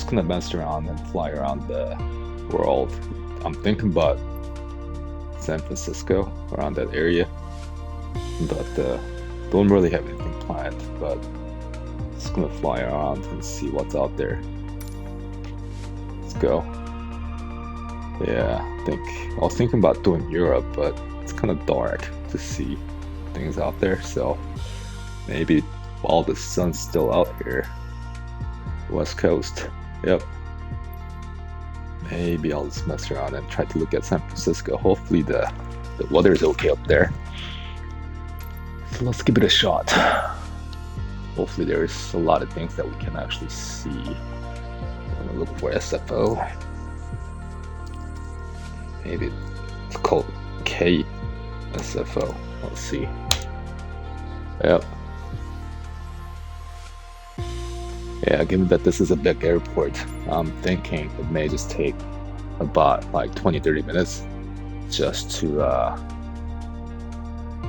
gonna mess around and fly around the world. I'm thinking about San Francisco, around that area, but don't really have anything planned. But just gonna fly around and see what's out there. Let's go. Yeah, I was thinking about doing Europe, but it's kind of dark to see things out there. So maybe while the sun's still out here, West Coast. Yep. Maybe I'll just mess around and try to look at San Francisco. Hopefully the weather is okay up there. So let's give it a shot. Hopefully there's a lot of things that we can actually see. I'm gonna look for SFO. Maybe it's called KSFO. Let's see. Yep. Yeah, given that this is a big airport, I'm thinking it may just take about like 20-30 minutes just to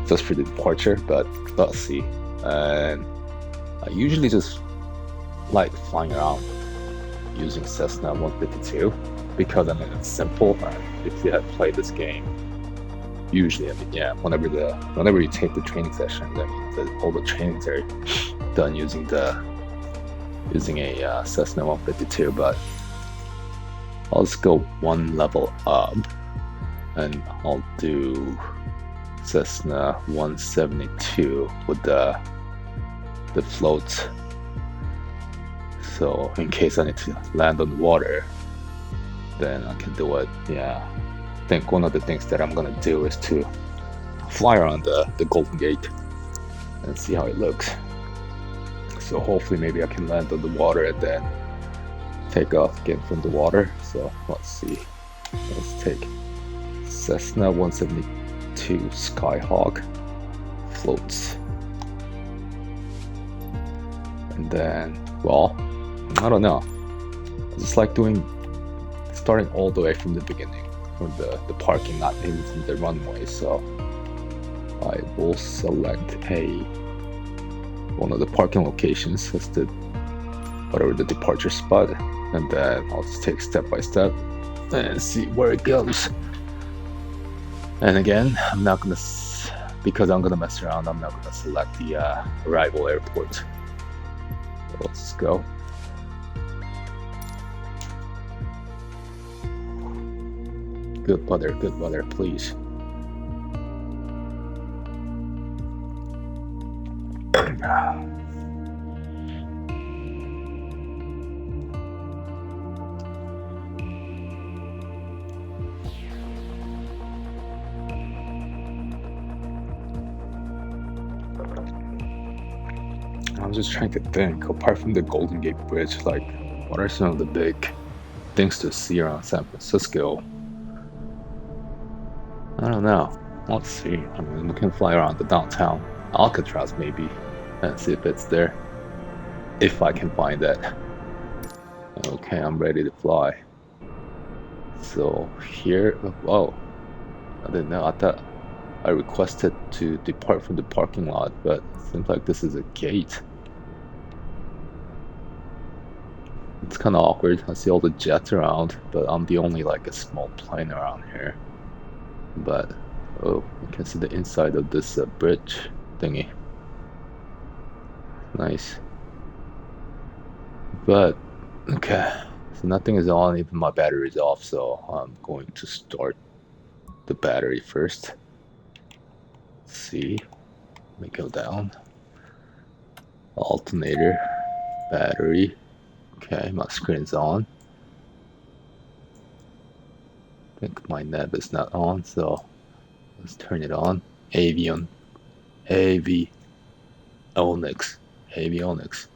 just for the departure, but let's see. And I usually just like flying around using Cessna 152 because I mean it's simple. If you have played this game, usually whenever you take the training sessions, I mean all the trainings are done using a Cessna 152, but I'll just go one level up and I'll do Cessna 172 with the floats. So in case I need to land on the water, then I can do it. Yeah, I think one of the things that I'm gonna do is to fly around the Golden Gate and see how it looks. So hopefully maybe I can land on the water and then take off again from the water. So let's see. Let's take Cessna 172 Skyhawk floats. And then, well, I don't know. I just like starting all the way from the beginning, from the parking lot, even from the runway. So I will select one of the parking locations as whatever the departure spot, and then I'll just take step by step and see where it goes. And again, because I'm gonna mess around, I'm not gonna select the arrival airport. So let's go. Good weather, please. I'm just trying to think, apart from the Golden Gate Bridge, like what are some of the big things to see around San Francisco? I don't know. Let's see. I mean, we can fly around the downtown Alcatraz maybe and see if it's there. If I can find that. Okay, I'm ready to fly. So here, whoa. I didn't know. I thought I requested to depart from the parking lot, but it seems like this is a gate. It's kind of awkward. I see all the jets around, but I'm the only like a small plane around here. But oh, you can see the inside of this bridge thingy. Nice. But okay, so nothing is on, even my battery is off, so I'm going to start the battery first. Let's see, let me go down. Alternator, battery. Okay, my screen's on. I think my nav is not on, so let's turn it on. Avionics.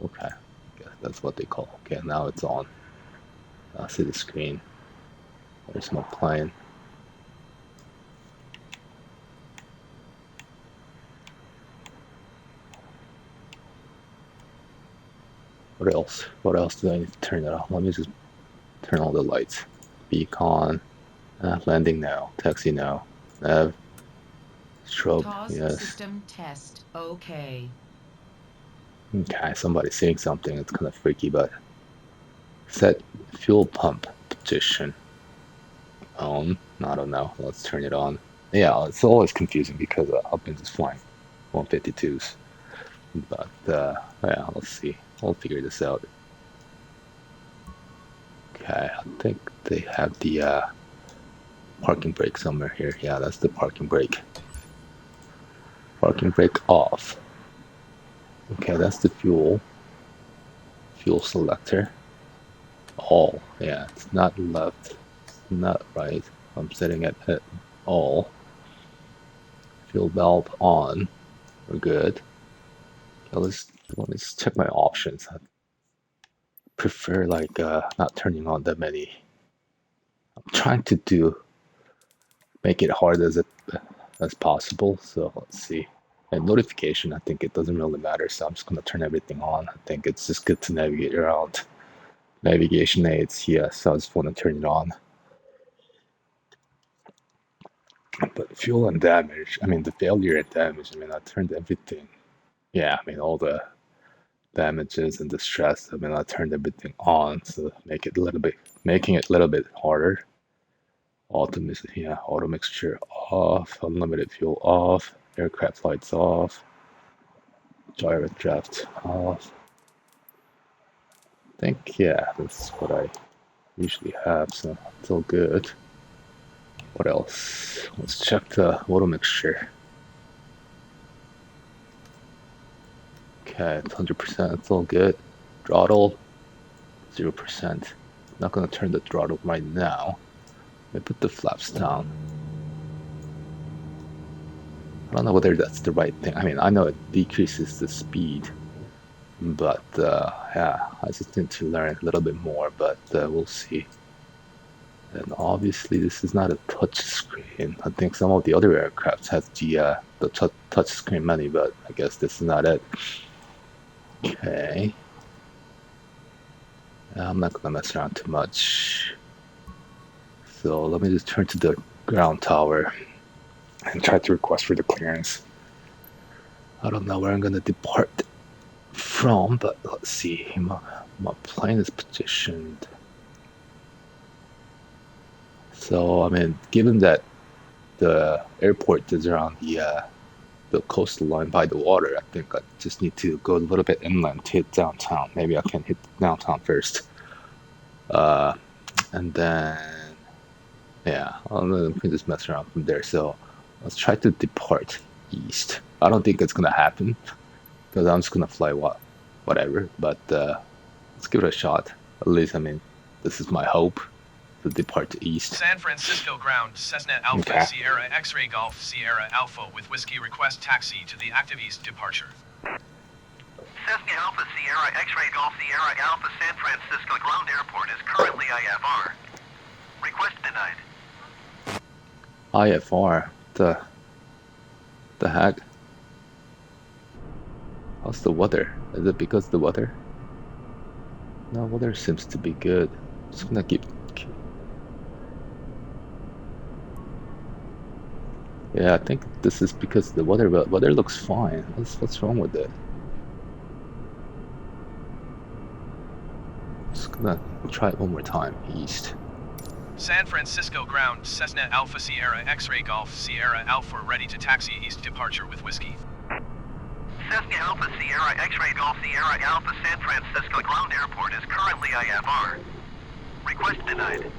Okay, I guess that's what they call. Okay, now it's on. I see the screen. There's my plane. What else? What else do I need to turn it off? Let me just turn all the lights. Beacon. Landing now. Taxi now. Nav. Strobe. TOS Yes. system test. Okay. Okay, somebody's saying something. It's kind of freaky, but Set fuel pump position on. I don't know. Let's turn it on. Yeah, it's always confusing because Upins is flying 152s. But yeah, let's see. We'll figure this out. Okay, I think they have the parking brake somewhere here. Yeah, that's the parking brake. Parking brake off. Okay, that's the fuel. Fuel selector. All. Yeah, it's not left. It's not right. I'm setting it at all. Fuel valve on. We're good. Okay, let's check my options. I prefer like not turning on that many. I'm trying to make it hard as possible. So let's see. And notification, I think it doesn't really matter. So I'm just gonna turn everything on. I think it's just good to navigate around. Navigation aids, yes. So I just want to turn it on. But fuel and damage, I mean the failure and damage, I mean I turned everything. Yeah, I mean all the damages and the stress, I mean I turned everything on, so making it a little bit harder. Auto mixture off, unlimited fuel off, aircraft lights off, gyro draft off. I think yeah, that's what I usually have, so it's all good. What else? Let's check the auto mixture. Okay, it's 100%, it's all good. Throttle, 0%. Not gonna turn the throttle right now. Let me put the flaps down. I don't know whether that's the right thing. I mean, I know it decreases the speed, but yeah, I just need to learn a little bit more, but we'll see. And obviously this is not a touch screen. I think some of the other aircrafts have the touch screen menu, but I guess this is not it. Okay. I'm not gonna mess around too much. So let me just turn to the ground tower and try to request for the clearance. I don't know where I'm gonna depart from, but let's see. My plane is positioned. So I mean, given that the airport is around the coastal line by the water, I think I just need to go a little bit inland to hit downtown. Maybe I can hit downtown first, and then yeah, we can just mess around from there. So let's try to depart east. I don't think it's gonna happen because I'm just gonna fly whatever. But let's give it a shot. At least I mean, this is my hope. To depart east. San Francisco ground, Cessna Alpha Okay. Sierra X-Ray Golf Sierra Alpha with Whiskey request taxi to the active east departure. Cessna Alpha Sierra X-Ray Golf Sierra Alpha San Francisco ground airport is currently IFR. Request denied. IFR. The heck? How's the weather? Is it because of the weather? No, weather seems to be good. Just gonna keep. Yeah, I think this is because the weather. But weather looks fine. What's wrong with it? Just gonna try it one more time. East. San Francisco ground, Cessna Alpha Sierra X-Ray Golf Sierra Alpha ready to taxi east departure with Whiskey. Cessna Alpha Sierra X-Ray Golf Sierra Alpha San Francisco ground airport is currently IFR. Request denied.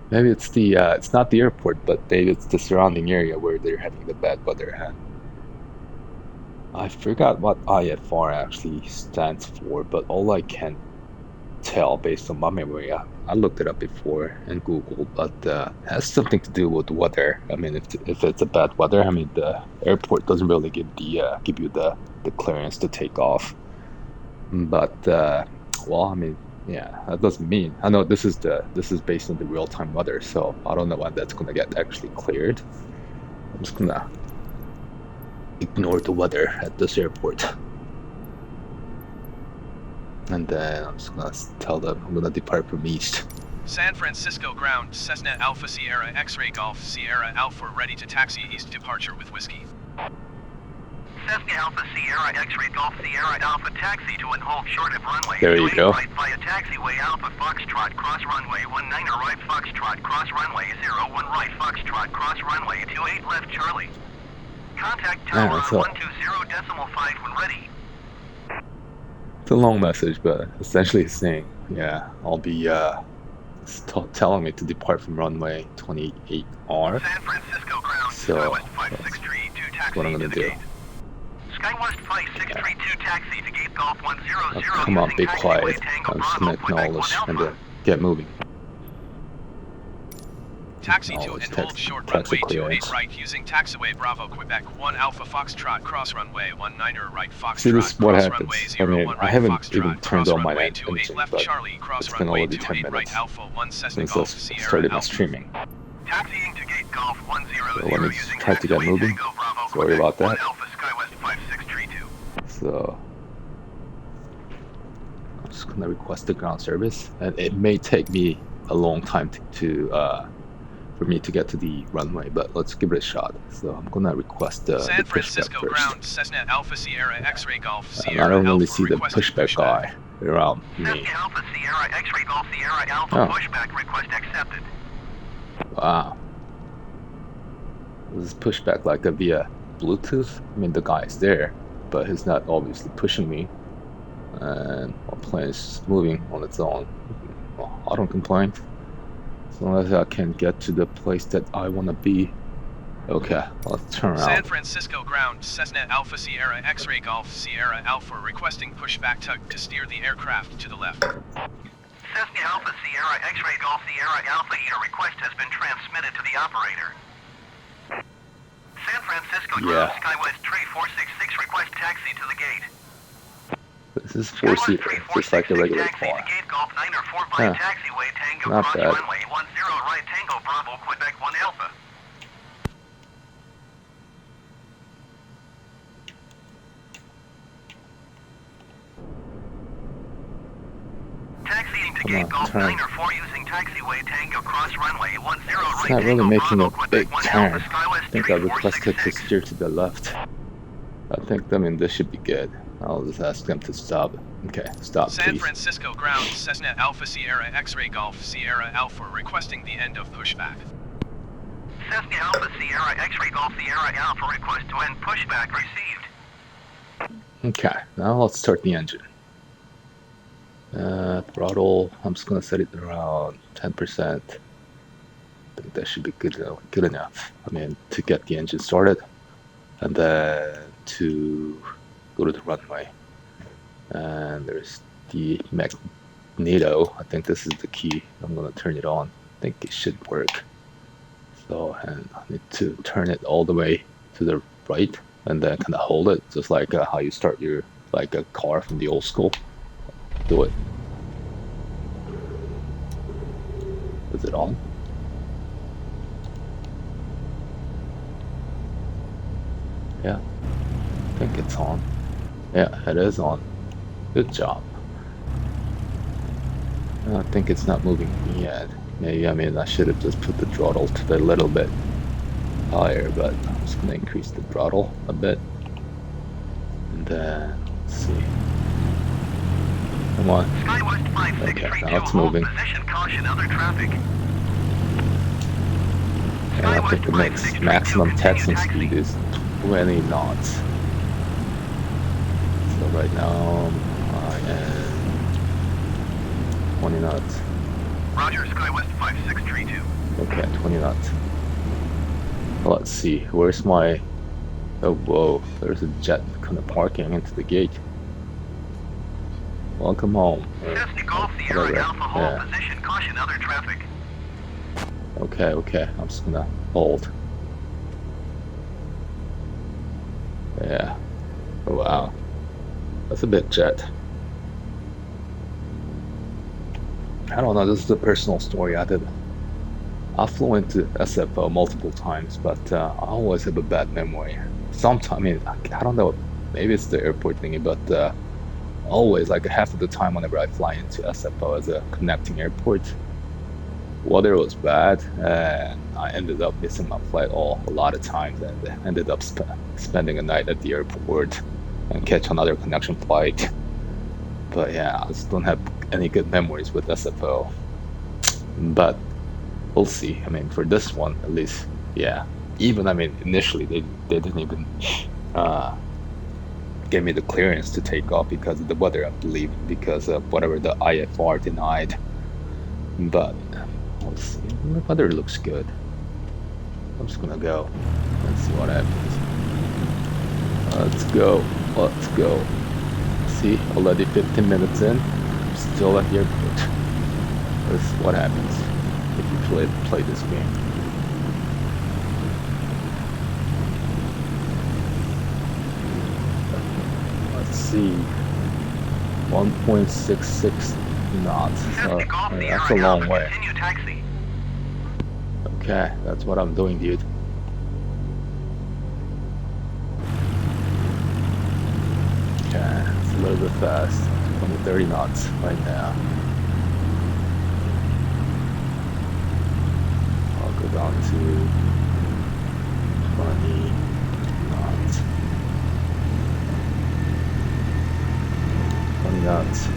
Maybe it's not the airport, but maybe it's the surrounding area where they're having the bad weather. And I forgot what IFR actually stands for, but all I can tell based on my memory, I looked it up before in Google, but it has something to do with weather. I mean, if it's a bad weather, I mean the airport doesn't really give you the clearance to take off. But well, I mean. Yeah, that doesn't mean. I know this is based on the real-time weather, so I don't know when that's gonna get actually cleared. I'm just gonna ignore the weather at this airport, and then I'm just gonna tell them I'm gonna depart from east. San Francisco ground, Cessna Alpha Sierra X-Ray Golf Sierra Alpha ready to taxi east departure with Whiskey. Cessna Alpha Sierra X-Ray Golf Sierra Alpha taxi to and hold short of runway. There you 28 go. right via taxiway Alpha Foxtrot cross runway 19 right Foxtrot cross runway 01 right Foxtrot cross runway 28 left Charlie. Contact Yeah, tower that's on all. 120.5 when ready. It's a long message, but essentially it's saying, yeah, I'll be telling me to depart from runway 28R. San Francisco ground. So, SkyWest 5632 taxi what I'm to gonna the do. gate. SkyWest 5632 taxi to gate Golf 100 Come on, using be taxiway quiet. Tango I'm just Bravo, gonna Quebec acknowledge 1 and Alpha. then get moving. Taxi to Acknowledge and hold taxi- short taxi runway 28 clearance. right using taxiway Bravo Quebec 1 Alpha Foxtrot cross runway 19 right Foxtrot See, this is what cross happens. runway I mean, 01 I right haven't Foxtrot even turned cross on my runway engine, 28 left but Charlie cross it's been runway already 10 28 right minutes Alpha 1 Cessna since I Golf Sierra started my Alpha. streaming. Taxiing to gate Golf 100 So let me using try to get taxiway moving. Tango Bravo, Sorry Quebec about 1 that. Alpha SkyWest 5632. So I'm just gonna request the ground service, and it may take me a long time for me to get to the runway, but let's give it a shot. So I'm gonna request the San pushback Francisco first. ground Cessna Alpha Sierra X-Ray Golf And Sierra I don't really Alpha see the requesting pushback guy around me. Cessna Alpha Sierra X-Ray Golf Sierra Alpha Oh. pushback request accepted. Wow. This is pushback like via Bluetooth. I mean, the guy's there, but he's not obviously pushing me. And my plane is just moving on its own. Well, I don't complain. As long as I can get to the place that I want to be. Okay, let's turn San around. Francisco ground Cessna Alpha Sierra X-Ray Golf Sierra Alpha requesting pushback tug to steer the aircraft to the left. Cessna Alpha Sierra X-Ray Golf Sierra Alpha, your request has been transmitted to the operator. San Francisco ground Yeah. SkyWest 3466 request taxi to the gate. This is four-seater, just like a regular taxi car. to gate Golf 945 Huh. taxiway Tango Not cross bad. runway 10 right Tango Bravo Quebec 1 Alpha. Taxiing to Come gate on, Golf turn. 904 using taxiway Tango cross runway 10 right It's not really Tango making Bravo a Quebec big 1 turn. Alpha SkyWest I think I requested to 3466. steer to the left. I mean, this should be good. I'll just ask them to stop. Okay, stop, San please. Francisco ground Cessna Alpha Sierra X-Ray Golf Sierra Alpha requesting the end of pushback. Cessna Alpha Sierra X-Ray Golf Sierra Alpha request to end pushback received. Okay, now let's start the engine. Throttle, I'm just gonna set it around 10%. I think that should be good enough. I mean, to get the engine started, and then to go to the runway. And there's the magneto. I think this is the key. I'm gonna turn it on. I think it should work. So, and I need to turn it all the way to the right, and then kind of hold it, just like how you start your like a car from the old school. Do it. Is it on? Yeah, I think it's on. Yeah, it is on. Good job. I think it's not moving yet. Maybe, I mean, I should have just put the throttle to a little bit higher, but I'm just gonna increase the throttle a bit. And then, let's see. Come on. SkyWest Okay, 5632 now it's hold moving. position, caution other traffic. And I think the maximum taxiing speed is 20 knots. So right now I am 20 knots. Roger, SkyWest 5632. Okay, 20 knots. Let's see, where's my... Oh, whoa, there's a jet kind of parking into the gate. Welcome home. Or Cessna Golf Sierra whatever. Alpha hold Yeah. position, caution other traffic. Okay, I'm just gonna hold. Yeah. Oh, wow. That's a bit jet. I don't know, this is a personal story. I flew into SFO multiple times, but I always have a bad memory. Sometimes, I mean, I don't know, maybe it's the airport thingy, but always, like half of the time whenever I fly into SFO as a connecting airport, weather was bad, and I ended up missing my flight a lot of times, and ended up spending a night at the airport and catch another connection flight. But yeah, I just don't have any good memories with SFO. But we'll see. I mean, for this one at least, yeah. Even I mean, initially they didn't even give me the clearance to take off because of the weather, I believe, because of whatever the IFR denied. But we'll see. The weather looks good. I'm just gonna go. Let's see what happens. Let's go. Let's go. See, already 15 minutes in. I'm still at the airport. That's what happens if you play this game. Let's see. 1.66 knots. That's a long way. Continue taxi. Okay, that's what I'm doing, dude. Okay, it's a little bit fast. 30 knots right now. I'll go down to 20 knots. 20 knots.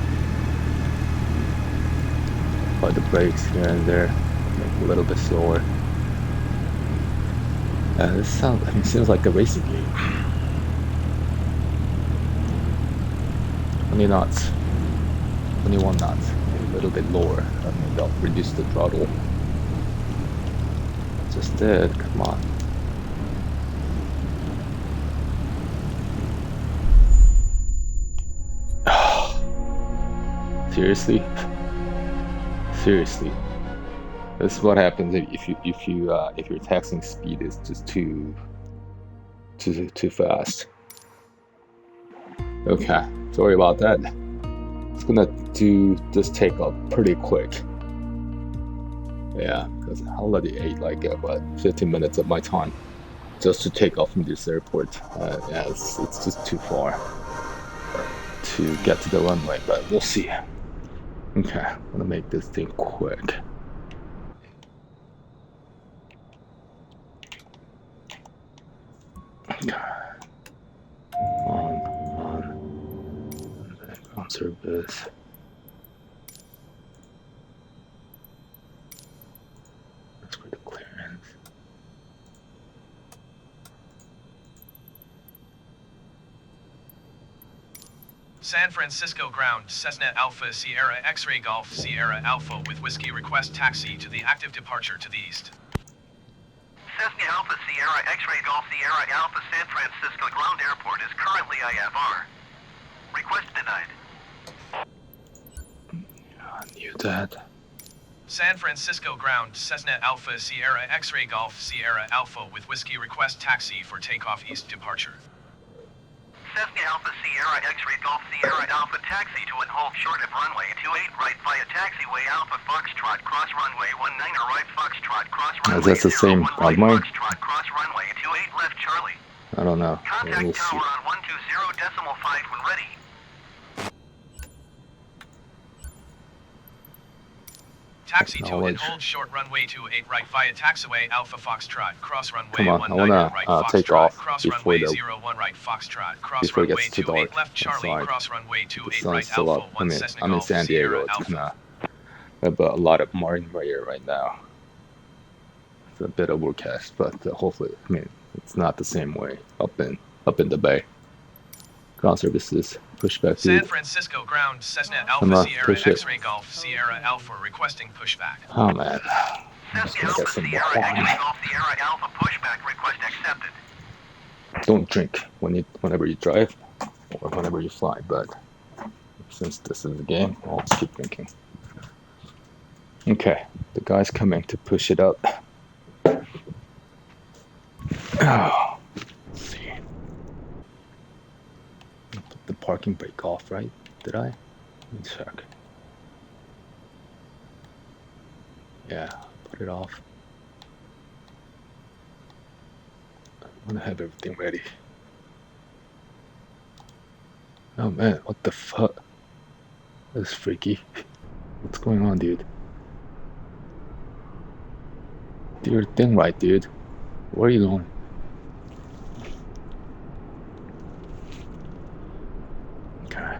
Apply the brakes here and there, make it a little bit slower. This seems like a racing game. 20 knots, 21 knots, maybe a little bit lower. Maybe I'll reduce the throttle. Just did, come on. Seriously? Seriously. This is what happens if your taxing speed is just too fast. Okay, sorry about that. It's gonna do this takeoff pretty quick. Yeah, because I already ate like 15 minutes of my time just to take off from this airport. Yeah, it's just too far to get to the runway, but we'll see. Okay, I'm gonna make this thing quick. On service. That's for the clearance. San Francisco ground, Cessna Alpha Sierra X-Ray Golf Sierra Alpha with Whiskey request taxi to the active departure to the east. Cessna Alpha Sierra X-Ray Golf Sierra Alpha San Francisco ground airport is currently IFR. Request denied. I knew that. San Francisco ground, Cessna Alpha Sierra X-Ray Golf Sierra Alpha with Whiskey request taxi for takeoff east departure. Cessna Alpha Sierra X-Ray Golf Sierra Alpha taxi to and hold short of runway 28 right via taxiway Alpha Foxtrot cross runway 19 right Foxtrot cross runway that's the same 01 right runway? Foxtrot cross runway 28 left Charlie. I don't know. Contact We'll tower see. on 120.5 when ready. Taxi to and Acknowledge. hold short runway 28 right via taxiway Alpha Foxtrot cross runway Come on, I 19 wanna, right take Foxtrot off cross before runway the- 01 right Foxtrot cross before it runway gets too 28 dark left Charlie outside. cross runway The 28 sun's right still Alpha up. 1 Cessna I'm in Golf San Diego. Sierra It's Alpha. gonna have a lot of marine right now. It's a bit overcast, but hopefully, I mean, it's not the same way up in the bay. Ground services, pushback San dude. Francisco ground, Cessna Come Alpha on, Sierra push it. X-Ray Golf Sierra Alpha requesting pushback. Oh man, I'm just Cessna gonna get Alpha some more Sierra wine. X-Ray Golf Sierra Alpha pushback request accepted. Don't drink whenever you drive or whenever you fly, but since this is a game, I'll just keep drinking. Okay, the guy's coming to push it up. Oh, let's see. I put the parking brake off, right? Did I? Let me check. Yeah, put it off. I'm gonna have everything ready. Oh man, what the fuck? That's freaky. What's going on, dude? Do your thing right, dude. Where are you going? Okay.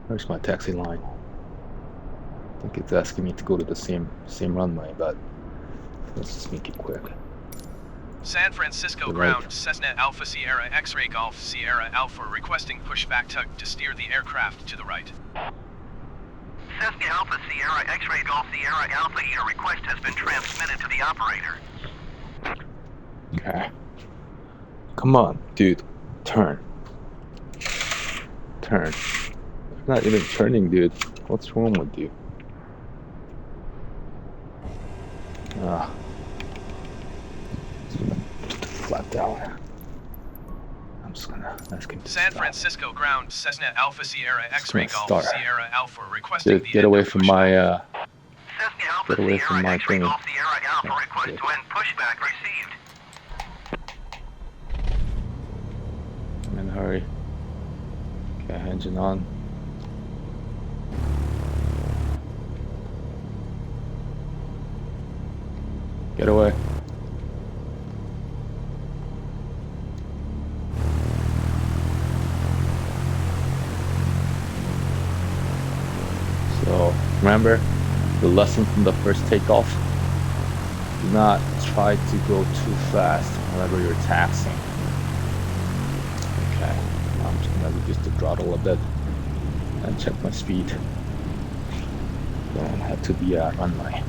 Where's my taxi line? I think it's asking me to go to the same runway, but let's just make it quick. San Francisco Right. ground, Cessna Alpha Sierra X-Ray Golf Sierra Alpha requesting pushback tug to steer the aircraft to the right. Cessna Alpha Sierra X-Ray Golf Sierra Alpha, your request has been transmitted to the operator. Okay. Come on, dude. Turn. Turn. You're not even turning, dude. What's wrong with you? Ah. Put the flat down. I'm just gonna ask him to San stop. Francisco ground, Cessna Alpha Sierra X-Ray gonna Golf start. Sierra Alpha requesting Dude, the get end away of from pushback. my Cessna Alpha Get away from Sierra my X-Ray thingy. Golf Sierra Alpha Oh, request good. to end pushback received. I'm in a hurry. Okay, engine on. Get away. So, remember the lesson from the first takeoff? Do not try to go too fast whenever you're taxiing. Okay, I'm just gonna reduce the throttle a bit and check my speed. Then head to the runway.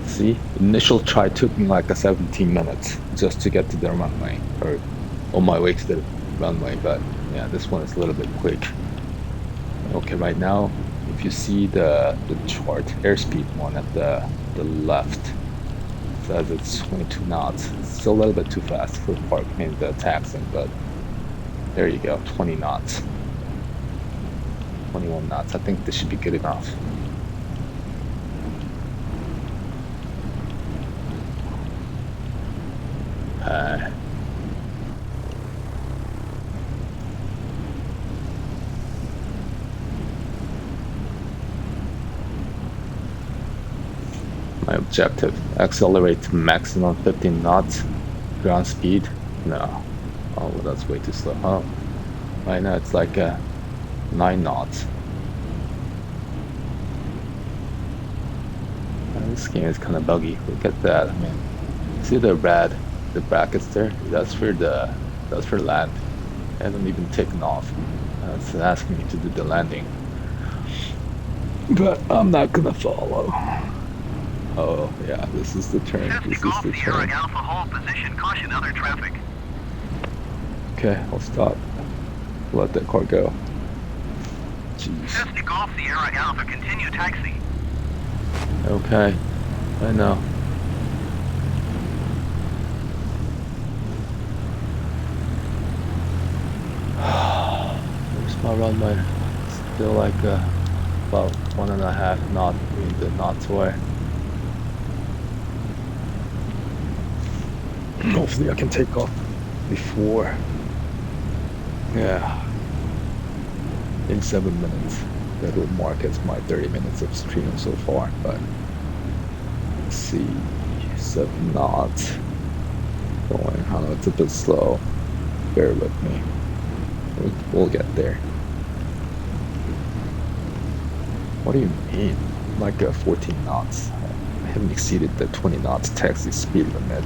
See, initial try took me like 17 minutes just to get to the runway, or on my way to the runway, but yeah, this one is a little bit quick. Okay, right now, if you see the chart, airspeed one at the left, says it's 22 knots. It's still a little bit too fast for parking the taxing, but there you go, 20 knots. 21 knots. I think this should be good enough. My objective, accelerate to maximum 15 knots. Ground speed, no. Oh, well, that's way too slow. Oh, right now it's like 9 knots. This game is kind of buggy. Look at that. I mean, see the red, the brackets there? That's for land. I haven't even taken off. It's asking me to do the landing. But I'm not gonna follow. Oh yeah, this is the turn. Cessna This is Golf the Sierra turn. Alpha, hold position, caution other traffic. Okay, I'll stop. Let that car go. Jeez. Cessna Golf Sierra Alpha, continue taxi. Okay, I know. Where's my runway? Still like about 1.5 knot in the knots away. Hopefully I can take off before. Yeah. In 7 minutes. That will mark as my 30 minutes of streaming so far, but let's see. 7 knots. Going, I know it's a bit slow. Bear with me. We'll get there. What do you mean? Like 14 knots. I haven't exceeded the 20 knots taxi speed limit.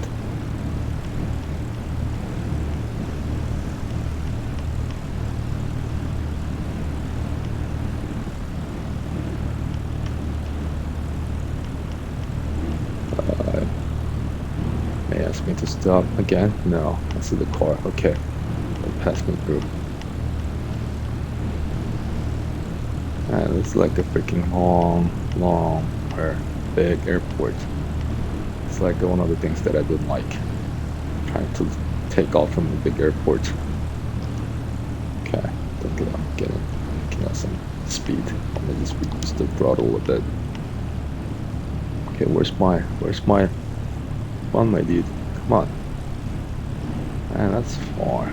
May ask me to stop again? No, I see the car. Okay, it'll pass me through. It's like a freaking long, or big airport. It's like one of the things that I don't like. Trying to take off from the big airport. Okay, don't get on, getting on some speed. Let me just reduce the throttle a bit. Okay, where's my runway, dude? Come on. Man, that's far.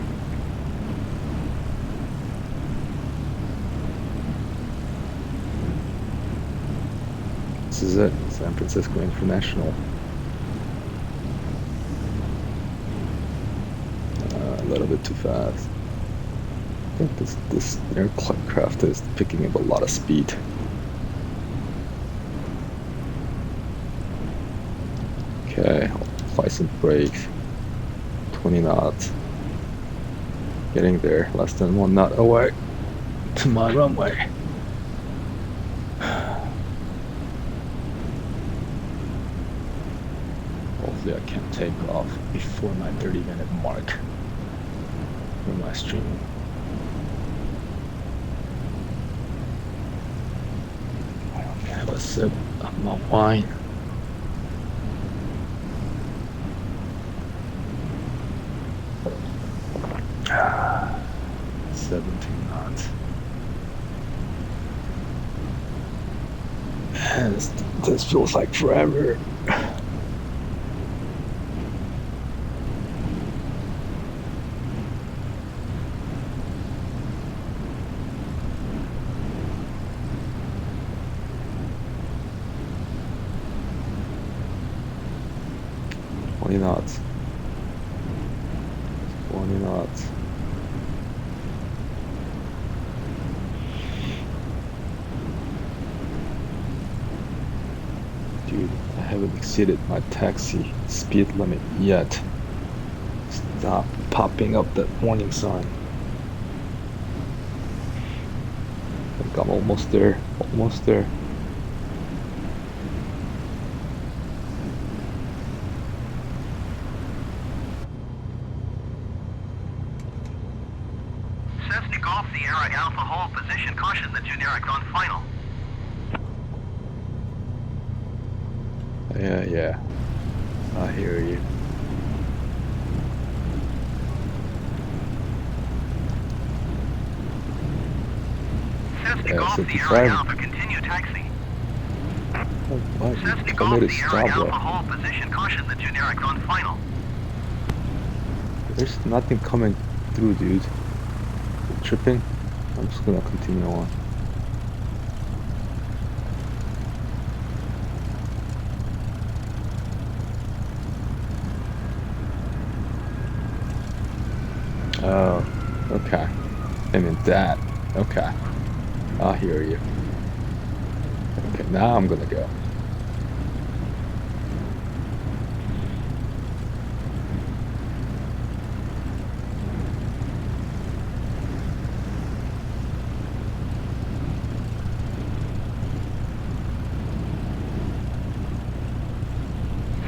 This is it, San Francisco International. little bit too fast. I think this aircraft is picking up a lot of speed. Okay, I'll apply some brakes. 20 knots. Getting there, less than 1 knot away to my runway. Hopefully I can take off before my 30-minute mark for my stream. I have a sip of my wine. Ah, 17 knots. Man, this feels like forever. Knots. 20 knots. Dude, I haven't exceeded my taxi speed limit yet. Stop popping up that warning sign. I think I'm almost there. Almost there. Cessna Golf Sierra Alpha hold position. Caution, the generic on final. Yeah. I hear you. Cessna Yeah, Golf 55. Sierra Alpha, continue taxi. Oh, what? Cessna I Golf made a Sierra stop Alpha though. hold position. Caution, the generic on final. There's nothing coming through, dude. You're tripping? I'm just gonna continue on. Oh, okay. I mean that. Okay. I hear you. Okay, now I'm gonna go.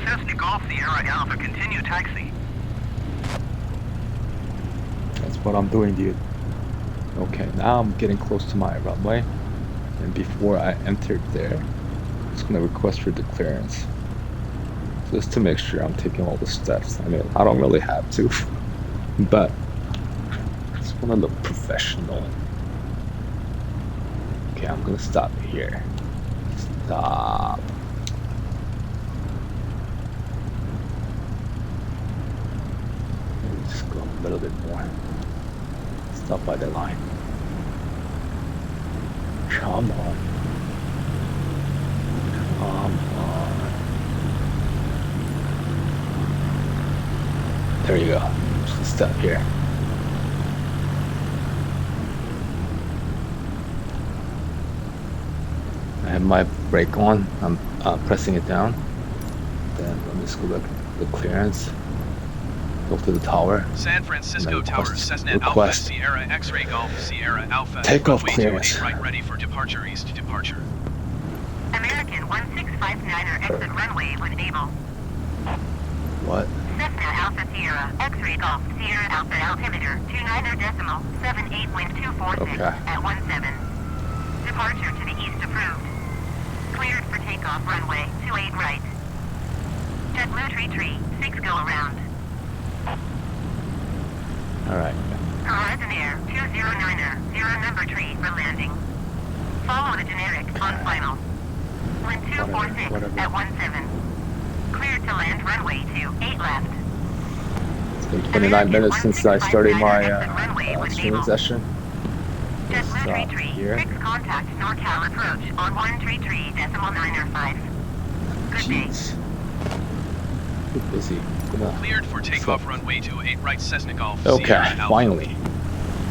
Cessna Golf Sierra Alpha, continue taxi. That's what I'm doing, dude. Okay, now I'm getting close to my runway. And before I entered there, I'm just gonna request for the clearance. Just to make sure I'm taking all the steps. I mean, I don't really have to, but I just wanna look professional. Okay, I'm gonna stop here. Stop. Maybe just go a little bit more. Stop by the line. Come on. Come on. There you go. Just stop here. I have my brake on. I'm pressing it down. Then let me just go look at the clearance. Go to the tower. San Francisco And then Tower, Cessna Alpha, request Sierra X-Ray Golf, Sierra Alpha. takeoff runway clearance. 28 right, ready for departure, east departure. American 1659er exit runway when able. What? Cessna Alpha Sierra X-ray Golf Sierra Alpha altimeter 29.78 wind 246 Okay. at 17. Departure to the east approved. Cleared for takeoff runway 28 right. JetBlue tree 6 go around. Alright. Horizon Air 209er 0 number tree for landing. Follow the generic on final. Wind 246 Whatever. at 17. Cleared to land runway 28 left. It's been 29 minutes since I started my streaming session. Let's JetBlue stop tree here. 6 contact NorCal approach on 133.9 or 5. Good day. Jeez. Too busy. gonna Cleared for takeoff runway 28 right Cessna Golf. Okay, Sierra Alpha. finally.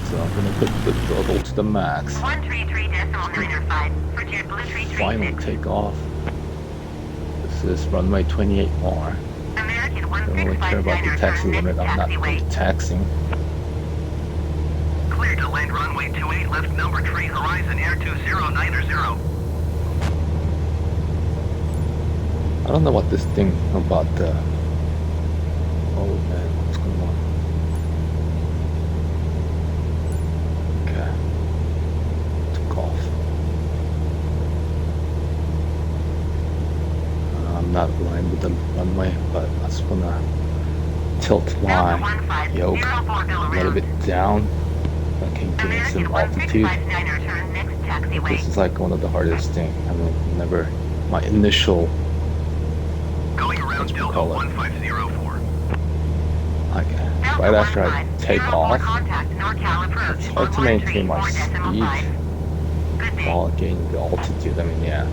So I'm gonna put the throttle to the max. 133.905 for JetBlue 336. Finally take off. This is runway 28R. American Don't really care about the 1659er, taxi turn limit. next I'm not taxiway. into taxing. Clear to land runway 28 left number 3 Horizon Air 2090. I don't know what this thing about the. Oh man, what's going on? Okay, took off. I'm not aligned with the runway, but I just wanna tilt my yoke a little bit down. I can gain some altitude. Turn next taxiway. This is like one of the hardest things. I mean, never. My initial. Going around Let's Delta call it. 1504. Okay, right after I take off, it's hard to maintain my speed while gaining the altitude. I mean, yeah,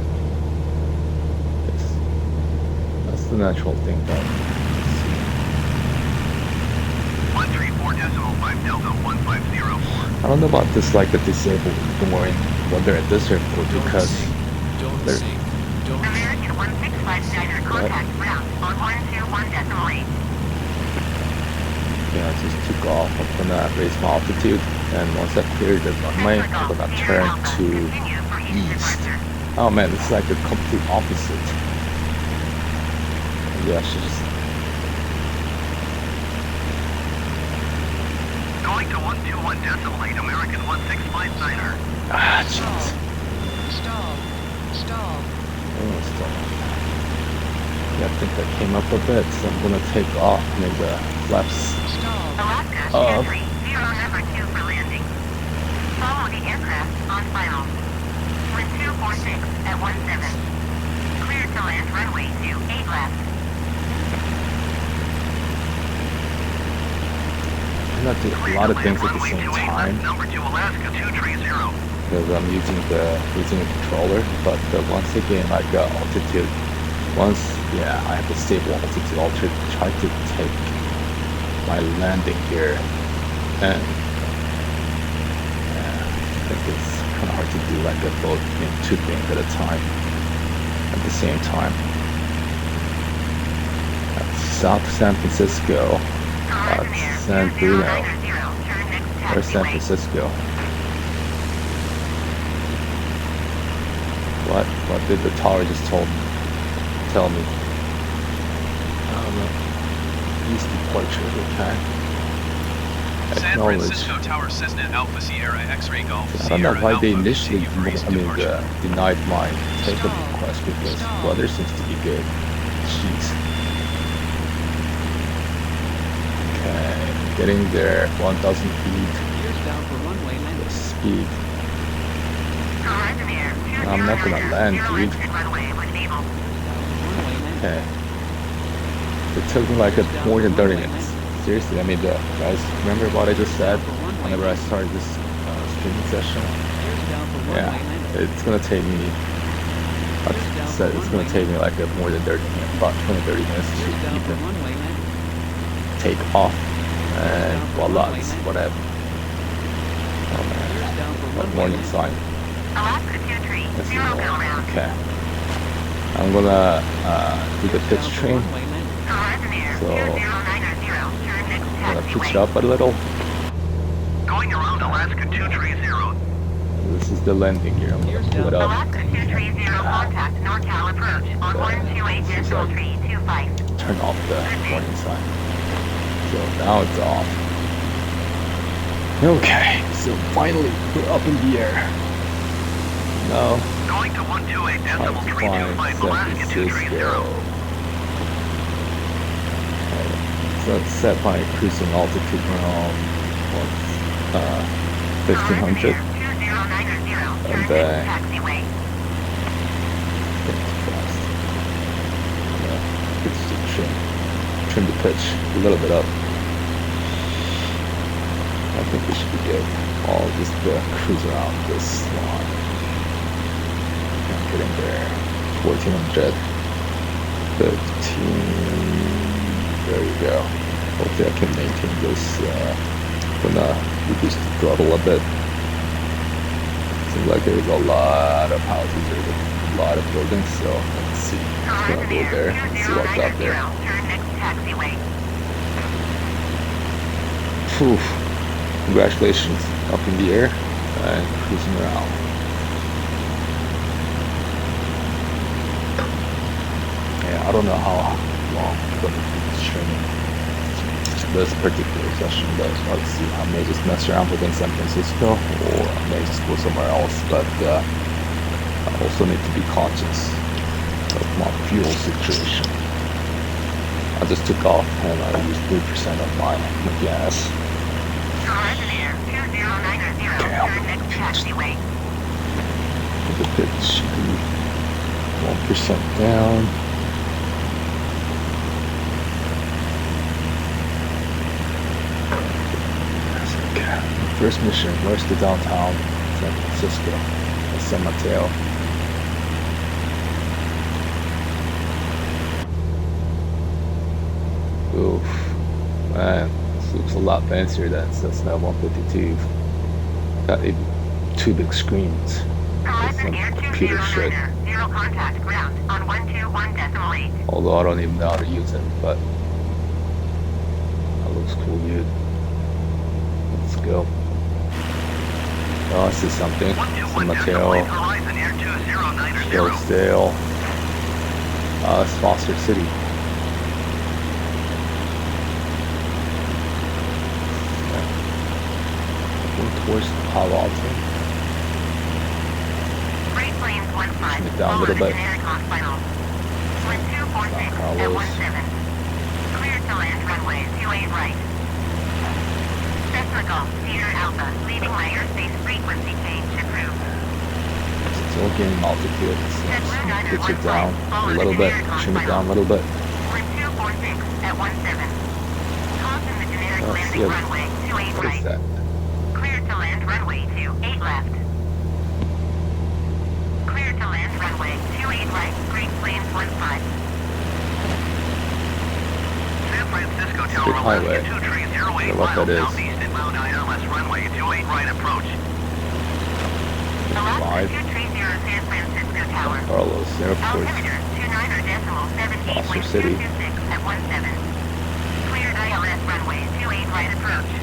that's the natural thing that 134.5 Delta 1504. I don't know about this, like the disabled ignoring when they're at this airport because they're American 1659er contact route on 121.8. yeah, I just took off. I'm gonna raise my altitude, and once I clear the runway, I'm gonna turn to east. Oh man, it's like the complete opposite. Yeah, I should just. Going to 121.8 American 1659er. Ah, jeez. Stall. Oh, stop. Yeah, I think that came up a bit, so I'm gonna take off. I mean, the flaps. Alaska, Up. Gentry, 0 number 2 for landing. Follow the aircraft on final. Wind 246 at 17. Cleared to land runway 28 left. I'm not doing a lot of things at the same time Number 2 Alaska 230. because I'm using a controller. But once again, like altitude, once I have a stable altitude, I'll try to take my landing gear, and I think it's kind of hard to do like both two things at a time at the same time. That's South San Francisco. That's San Bruno. There's San Francisco. What did the tower just tell me? I don't know. East departure, okay. San Acknowledge. Francisco Tower Cessna Alpha Sierra X-Ray Golf. I don't know Sierra why they Alpha, initially continue for east departure. denied my takeoff request because weather seems to be good. Jeez. Okay, getting there, 1,000 feet. Here's down for runway landing. The speed. Horizon Air I'm not gonna land, 20 dude. runway with Able. Runway landing. Okay. It took me like more than 30 minutes. Seriously, I mean, guys, remember what I just said whenever I started this streaming session? Here's down for Yeah, runway landing. it's gonna take me. Like I said, it's gonna take me like more than 30 minutes, about 20-30 minutes Here's to down for even runway landing. take off. And voila, it's whatever. Oh man, Here's down for that runway warning landing. sign. Alaska 23, That's 0 the go round. Okay. I'm gonna do the pitch Down for train. runway landing. Horizon Air So- 2090, turn next I'm gonna pitch taxiway. it up a little. Going around Alaska 230. This is the landing gear. I'm gonna pull it up. Alaska 230, contact NorCal approach on 128.325. Turn off the warning sign. So now it's off. Okay, so finally we're up in the air. Now Going to try to find 128.325, San Alaska Francisco. 230. So let's set my cruising altitude around 1500. And then- taxiway. Pitch the trim the pitch a little bit up. I think we should be good. I'll just cruise around this line. I'm getting there. 1400, 15. There you go. Hopefully I can maintain this. Gonna reduce the throttle a bit. Seems like there's a lot of houses, there's a lot of buildings, so let's see. Just gonna go there and see what's out there. Turn next taxiway. Phew. Congratulations, up in the air and cruising around. Yeah, I don't know how long I'm gonna do this training. This particular session, but let's see. I may just mess around within San Francisco, or I may just go somewhere else. But I also need to be conscious of my fuel situation. I just took off and I used 3% of my gas. Horizon Air 2090, turn next taxiway. The pitch should be 1% down. First mission, where's the downtown San Francisco? San Mateo. Oof, man, this looks a lot fancier than Cessna 152. Got even 2 big screens. Horizon Some Air computer shit. 2090, zero contact ground on 121.8. Although I don't even know how to use it, but that looks cool, dude. Let's go. Oh, I see something. San Mateo, Horizon Air 2090. Hillsdale. It's Foster City. Going towards Palo Alto. Great Plains 15. Turn it down a little bit. Generic on final. Wind 246 at Carlos. 17. Clear to land runway 28 right. Cessna Golf, Sierra Alpha, leaving my airspace frequency change approved. Still gaining altitude. So pitch it down a little bit. Trim it down a little bit. Wind 246 at 17. Caution the generic Oh, landing yeah. runway 28 What is right. that? Clear to land runway 28 left. Clear to land runway 28 right, Great Plains 15. San Francisco Big Tower, highway. Alaska 2308 I don't know what miles that is. southeast inbound ILS runway 28 right approach. Alaska 5. 230 San Francisco Tower. Carlos Airport. Altimeter 29.78 Foster City. 26 at 17. Cleared ILS runway 28 right approach.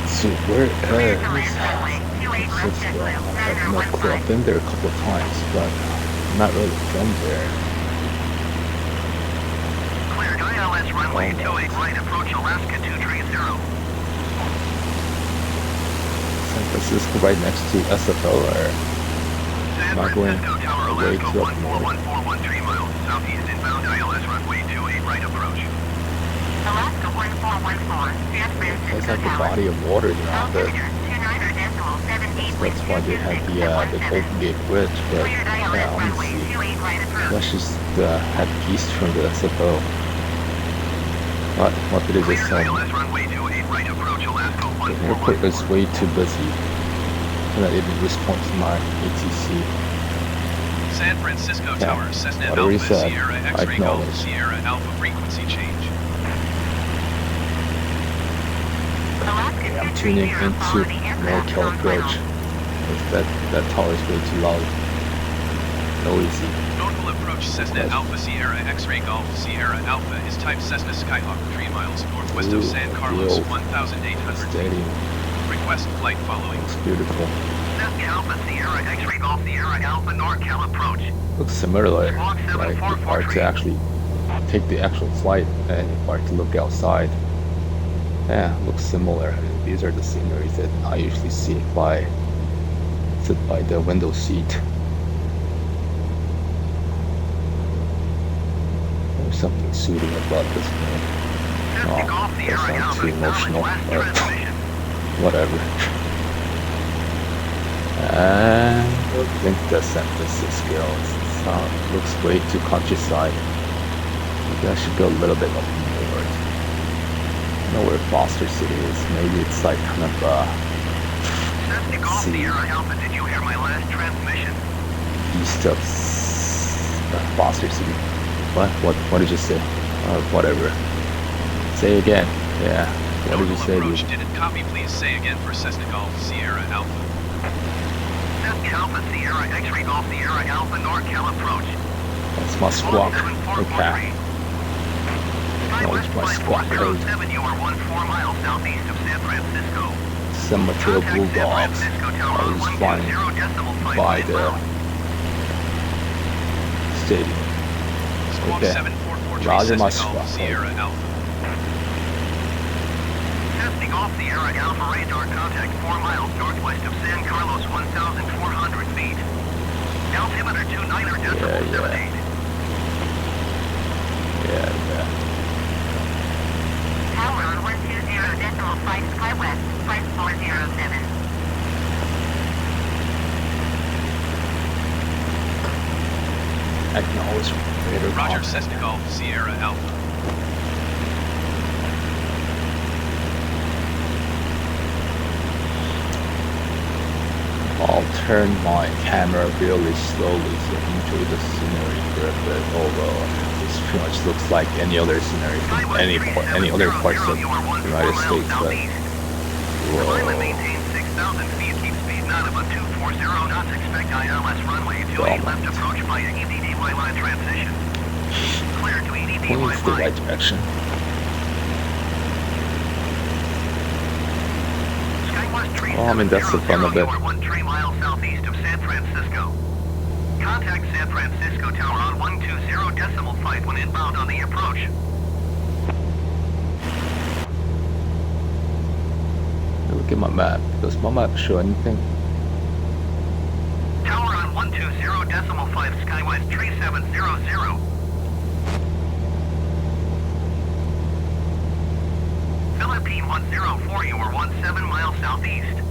So where Clear is to land runway 28 left Francisco? jet I have blue, no clue. I've been there a couple of times, but I'm not really from there. Cleared ILS runway 28 right approach Alaska 230. San Francisco right next to SFO, or San Not going Francisco Tower, way Alaska too up north. 141413 miles southeast inbound ILS runway 28 right approach. Alaska 1414, San it's Francisco like a Tower. body of water around it. Altimeter 29.78 That's why they had the Golden Gate Bridge, but Cleared yeah, ILS let me runway see. 28 right approach. Let's just head east from the SFO. What did it just Cleared say? ILS runway 28 right approach Alaska The airport is 1414. way too busy. Cannot even respond to my ATC. San Francisco Yeah, Tower, Cessna whatever you Alpha, said, Sierra I X-ray Golf, acknowledge. Sierra Alpha frequency change. Alaska I'm tuning 230, into follow the aircraft NorCal on approach. final. If that tower is way too loud. Noisy. Normal approach Cessna Right. Alpha, Sierra X-ray Golf, Sierra Alpha is type Cessna Skyhawk 3 miles northwest Ooh, of San Carlos, yo. 1,800 feet. Stadium. Request flight following. Looks beautiful. Cessna Alpha Sierra X-ray Golf Sierra Alpha NorCal approach. Looks similar, like Squawk if I were 7443. to actually take the actual flight and if I were to look outside. Yeah, looks similar. I mean, these are the sceneries that I usually see if I sit by the window seat. There's something soothing about this thing. Cessna Oh, Golf that Sierra sounds Alpha too is now in emotional, last but transmission. whatever. And I think that's San Francisco. Looks way too countryside. Maybe I should go a little bit up north. I know where Foster City is. Maybe it's like kind of Cessna Golf see. Sierra Alpha, did you hear my last transmission? east of Foster City. What did you say? Whatever. Say again. Yeah. What did you Notable say, approach dude? didn't copy. Please say again for Cessna Golf Sierra Alpha. Cessna Alpha Sierra X-Ray Golf Sierra Alpha NorCal approach. That's my squawk. Okay. Skywest my Flight squawk code. 407, you are 14 miles southeast of San Francisco. San Mateo Blue Contact San Dogs. Francisco I Tower was flying 120.5 by the inbound. stadium. Squawk Okay. 7443 Roger my Cessna squawk Golf code. Sierra Alpha. Testing off Sierra Alpha radar contact 4 miles northwest of San Carlos 1,400 feet. Altimeter 29er decimal Yeah. 78. Yeah. Tower on 120 decimal 5 Skywest, flight 407. Acknowledge radar Roger, contact. Cessna Golf Sierra Alpha. I'll turn my camera really slowly so I can enjoy the scenery for a bit. Although this pretty much looks like any other scenery from any other parts of the United States. But Climb and whoa, maintain 6,000 feet. Keep speed not above 240 knots. Expect ILS runway 28 left approach via EDDY line transition. Clear to EDDY points the right line. direction. Skywest Tree Oh, I mean, that's the fun of 700, it. you are 13 miles southeast of San Francisco. Contact San Francisco Tower on 120 decimal 5 when inbound on the approach. Look at my map. Does my map show anything? Tower on 120 decimal 5 Skywest Tree 700. Philippine 104, you are 17 miles southeast.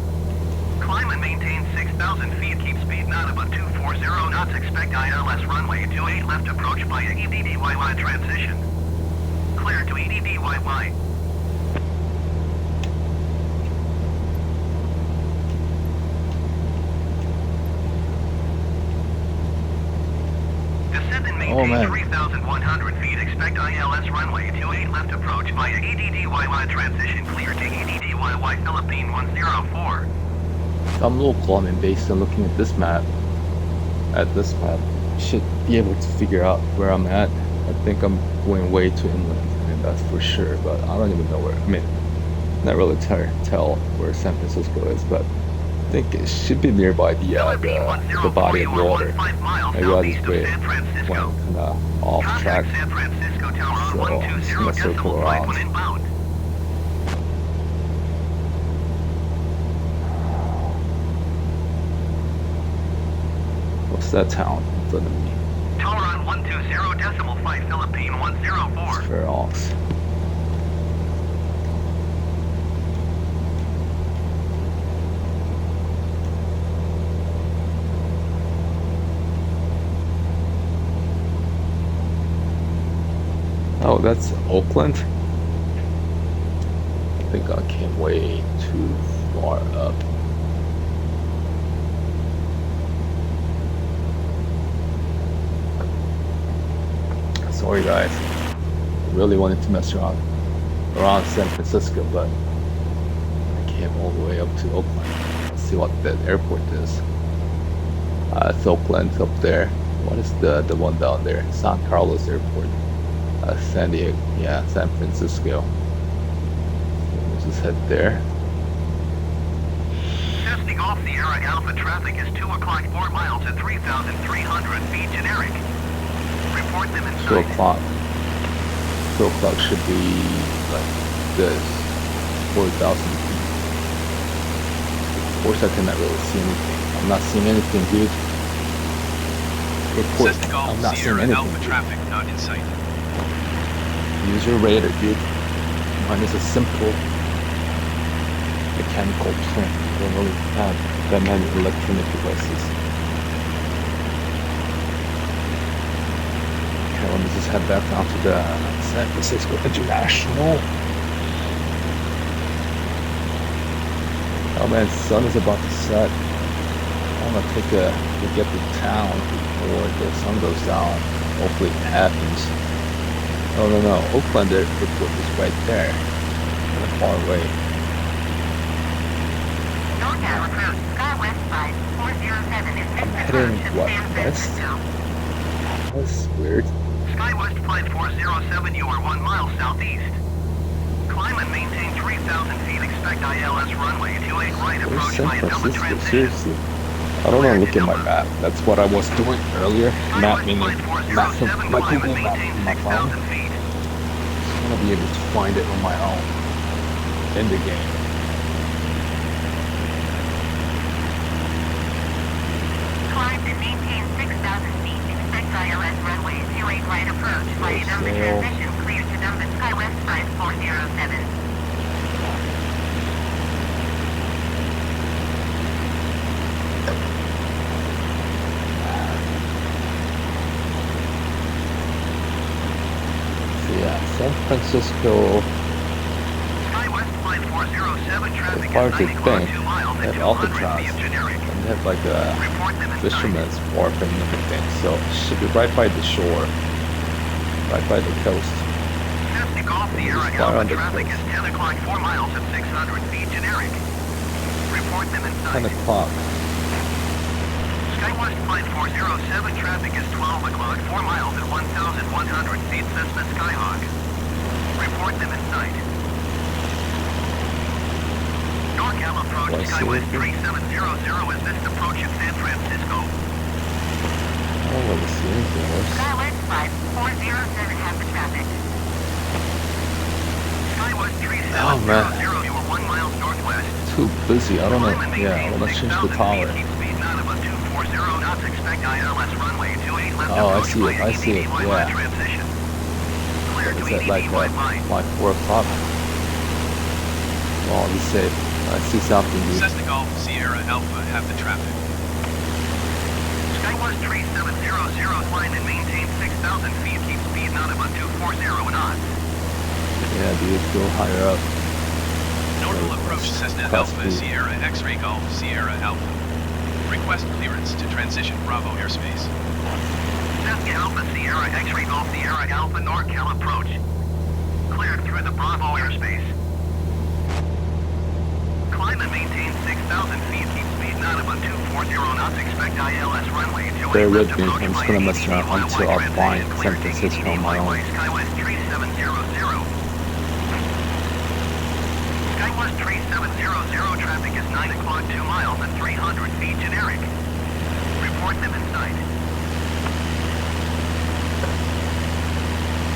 Climb and maintain 6,000 feet. Keep speed not above 240 knots. Expect ILS runway 28 left approach via EDDY line transition. Clear to EDDY. Descend and Oh, maintain man. 3,100 feet. Expect ILS runway 28 left approach via EDDY line transition. Clear to EDDY Philippine 104. I'm local. I mean, based on looking at this map, you should be able to figure out where I'm at. I think I'm going way too inland, I mean, that's for sure. But I don't even know where. I mean, not really tell where San Francisco is, but I think it should be nearby the body of water. Maybe I just went kind of off track, Contact San Francisco Tower on so I'm just 120 gonna circle decimal 5 when around. inbound. What's that town in front of me? Tower on 120 decimal 5 Philippine 104. It's Fair Oaks. Oh, that's Oakland? I think I came way too far up. Sorry guys. Really wanted to mess around San Francisco, but I came all the way up to Oakland. Let's see what that airport is. It's Oakland up there. What is the one down there? San Carlos Airport. San Diego, yeah, San Francisco. Let's just head there. Testing off Sierra Alpha traffic is 2 o'clock 4 miles at 3,300 feet generic. Report them in 2 sight. o'clock. 2 o'clock should be like this. 4,000 feet. Of course I cannot really see anything. I'm not seeing anything, dude. Report. Cessna Golf I'm not seeing Sierra anything. Alpha Dude. traffic not in sight. Use your radar, dude. Mine is a simple mechanical plant. You don't really have that many electronic devices. Okay, let me just head back down to the San Francisco International. Oh man, sun is about to set. I'm gonna take a look at the town before the sun goes down. Hopefully it happens. Oh no, Oakland airport is right there. Kind of far away. NorCal approach, SkyWest 5407 is I'm this heading, approach to what, San west? Francisco. That's weird. SkyWest 5407, you are 1 mile southeast. Climb and maintain 3,000 feet. Expect ILS runway 28 right. Where's Approach San by a double Francisco? transition. Seriously. I don't know, look at my map. That's what I was doing earlier. Map meaning map from my Google map on my phone. Feet. I'm gonna be able to find it on my own in the game. Climb and maintain 6,000 feet. Expect ILS runway 28 right approach by a double transition. Clear to dump at SkyWest 5407. So yeah, San Francisco. SkyWest 5407 traffic Hard is to 9 o'clock, think. 2 miles They and have 200 Alcatraz. feet of generic. And they have like a Report them inside. fisherman's wharf and everything. So it should be right by the shore. Right by the coast. Cessna Golf Sierra Just fire Alpha on the traffic is coast. 10 o'clock, 4 miles and 600 feet generic. Report them inside. 10 o'clock. SkyWest 5407 traffic is 12 o'clock, 4 miles and 1,100 feet Cessna Skyhawk. Report them inside. NorCal approach Do I see SkyWest anything? 3700 is this approach at San Francisco. I don't really see anything else. SkyWest 5407 has the traffic. SkyWest 3700, Oh, man. you are 1 mile northwest. Too busy. I don't know. Climb and Yeah, I maintain want to change the 6,000 tower. feet, keep speed not above 240 knots, expect ILS runway 28 left Oh, I approach see by it, I see it, EDD yeah. transition. Clear to Is that like EDD what? wide. Like 4 o'clock? Oh, you safe. I see something, dude. Cessna Golf Sierra Alpha have the traffic. SkyWest 3700, climb and maintain 6,000 feet, keep speed not above 240 knots. Yeah, dude, go higher up. Normal approach Cessna Cross Alpha speed. Sierra X-Ray Golf Sierra Alpha. Request clearance to transition Bravo airspace. Cessna Alpha Sierra X-Ray Golf Sierra Alpha NorCal approach. Cleared through the Bravo airspace. Climb and maintain 6,000 feet, keep speed not above 240 knots, expect ILS runway 28 Bear with left me, approach I'm just by gonna mess around EDD until I transition, find clear San to Francisco on my EDD own. SkyWest 3700. SkyWest 3700, traffic is 9 o'clock, 2 miles and 300 feet generic. Report them inside.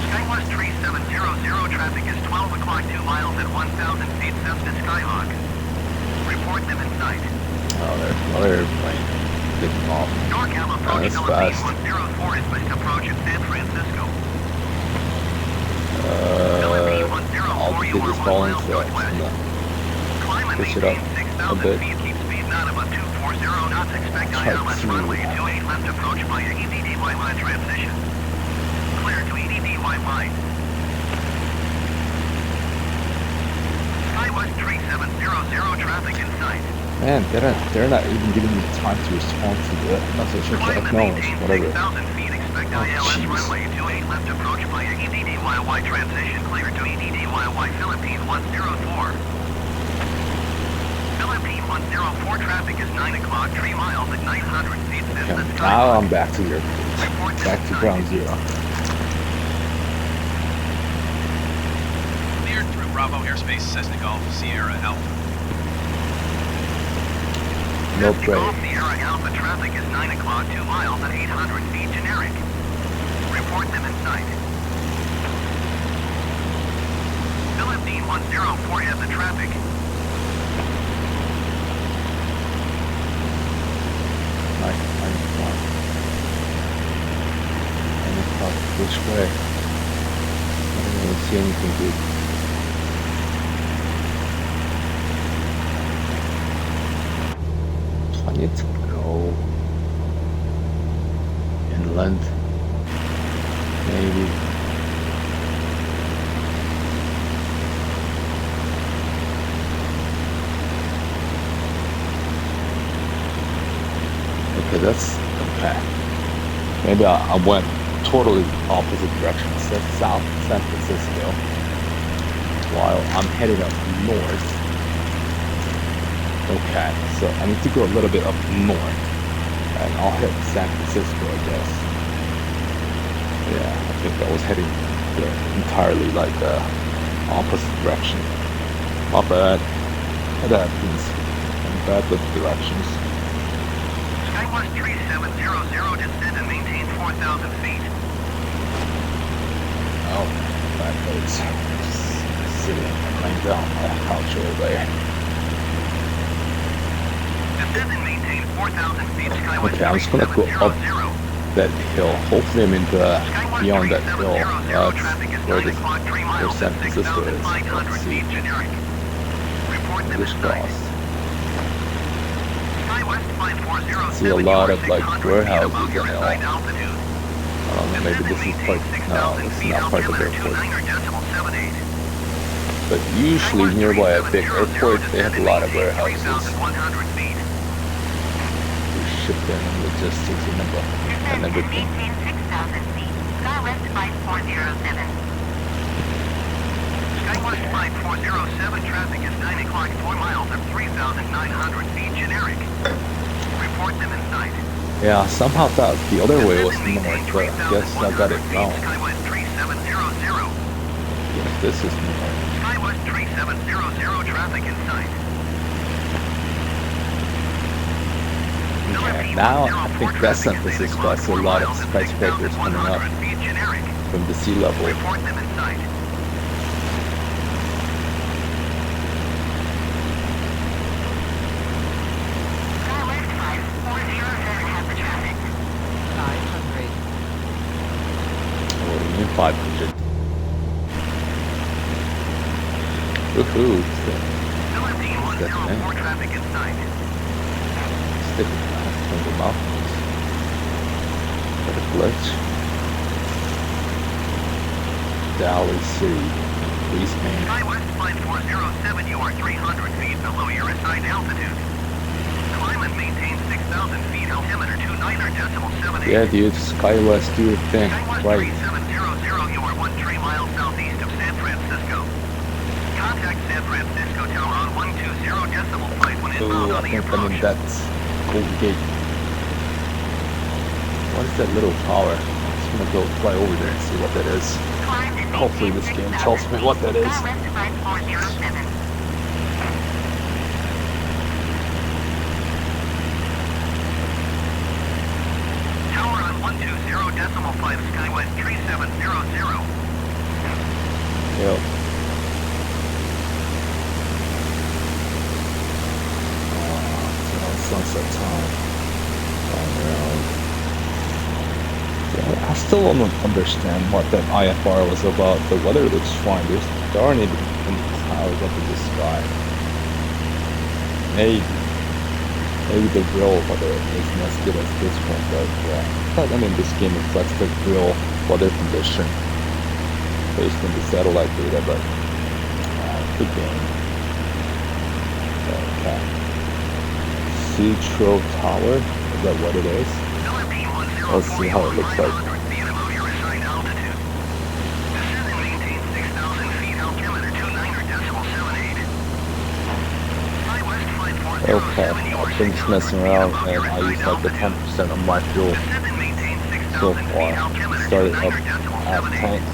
SkyWest 3700, traffic is 12 o'clock, 2 miles and 1,000 feet Cessna Skyhawk. Report them inside. Oh, there's another airplane taking off. NorCal approach that's Philippine fast. 104 is best approach at San Francisco. Philippine 104, I'll you get are this 1 ball mile into it. northwest. Climb and Push it up maintain a 6,000 bit. feet, keep speed not above 240 knots, expect Try ILS to- runway 28 left approach by EDDYY transition. Clear to EDDYY. SkyWest 3700, traffic in sight. Man, they're not even giving me the time to respond to the message. Okay, Climb and acknowledge, maintain whatever. 6,000 feet, expect Oh, ILS jeez. runway 28 left approach by EDDYY transition. Clear to EDDYY Philippine 104. Philippine 104, traffic is 9 o'clock, 3 miles at 900 feet. Okay, Cessna now Skyhawk. I'm back to your Report them back to inside. ground zero. Cleared through Bravo airspace Cessna Golf Sierra Alpha. No Cessna break. Golf Sierra Alpha traffic is 9 o'clock, 2 miles at 800 feet generic. Report them inside. Philippine 104 has the traffic. Nine o'clock. 9 o'clock. Which way? I don't really see anything, dude. I need to go inland. Maybe. Okay, that's okay. Maybe I went totally opposite direction, south San Francisco, while I'm heading up north. Okay, so I need to go a little bit up north, and I'll hit San Francisco, I guess. Yeah, I think I was heading the entirely like opposite direction. My bad. It happens. I'm bad with directions. Skywest 3700, descend and maintain 4,000 feet. Oh, that hurts. Just sitting laying down on the couch all day. Descend and maintain 4,000 feet. Skywest Okay, I'm just gonna go up 3700. that hill. Hopefully I'm in the Skywest beyond that hill. 3700, traffic is Where 9 this o'clock, 3 where miles San at Francisco is. 6,500 Let's see. feet generic. Report them Fingers in sight. crossed. Skywest 5407, See a lot you are of like 600 feet warehouses above your and all. assigned altitude. I don't know, maybe this is part. No, this is not part of the airport. But usually nearby a big airport, they have a lot of warehouses. To ship in logistics and Descend and everything. maintain 6,000 feet. SkyWest 5407. Skywest 5407, traffic is 9 o'clock, 4 miles at 3,900 feet generic. Report them in sight. Yeah, somehow thought the other way was north, but I guess I got it wrong. Skywest 3700. Yes, this is north. Skywest 3700, traffic in sight. Okay, now I think that's San Francisco. I see a lot of skyscrapers coming up from the sea level. Report them in sight. SkyWest 5407 has the traffic. 500. What do you mean 500? Woohoo! Philippine That's 104, traffic in sight. Sticking fast from the mountains. What a glitch. Dallas City, East Main. Skywest 5407, you are 300 feet below your assigned altitude. Climb and maintain 6,000 feet, altimeter 29.78. Yeah, dude, SkyWest, do your thing. Skywest Right. 3700, you are 13 miles southeast of San Francisco. Contact San Francisco Tower on 120 decimal flight when inbound Oh, I on the think I'm approach. in that Golden Gate. What is that little tower? I'm just gonna go fly over there and see what that is. Climb and Hopefully maintain this game 6,000 tells me what that is. SkyWest 5407. Tower on 120 decimal flight of Skywest 3700. Yep. Sunset time. Flying around. Yeah, I still don't understand what that IFR was about. The weather looks fine. There aren't even any clouds up in the sky. Maybe the real weather isn't as good as this one, but yeah. I mean, this game reflects the real weather condition based on the satellite data, but good game. Okay. Sutro Tower, is that what it is? Philippine 104, Let's see how it looks like. 900 feet above your assigned altitude. Descend and maintain 6,000 feet, altimeter 29.78. Skywest 5407, Okay, you are I've been just 600 messing feet around above your and I assigned used like the altitude. 10% of my fuel Descend and maintain so 6,000 far. feet, altimeter Started up 29.78. at tank.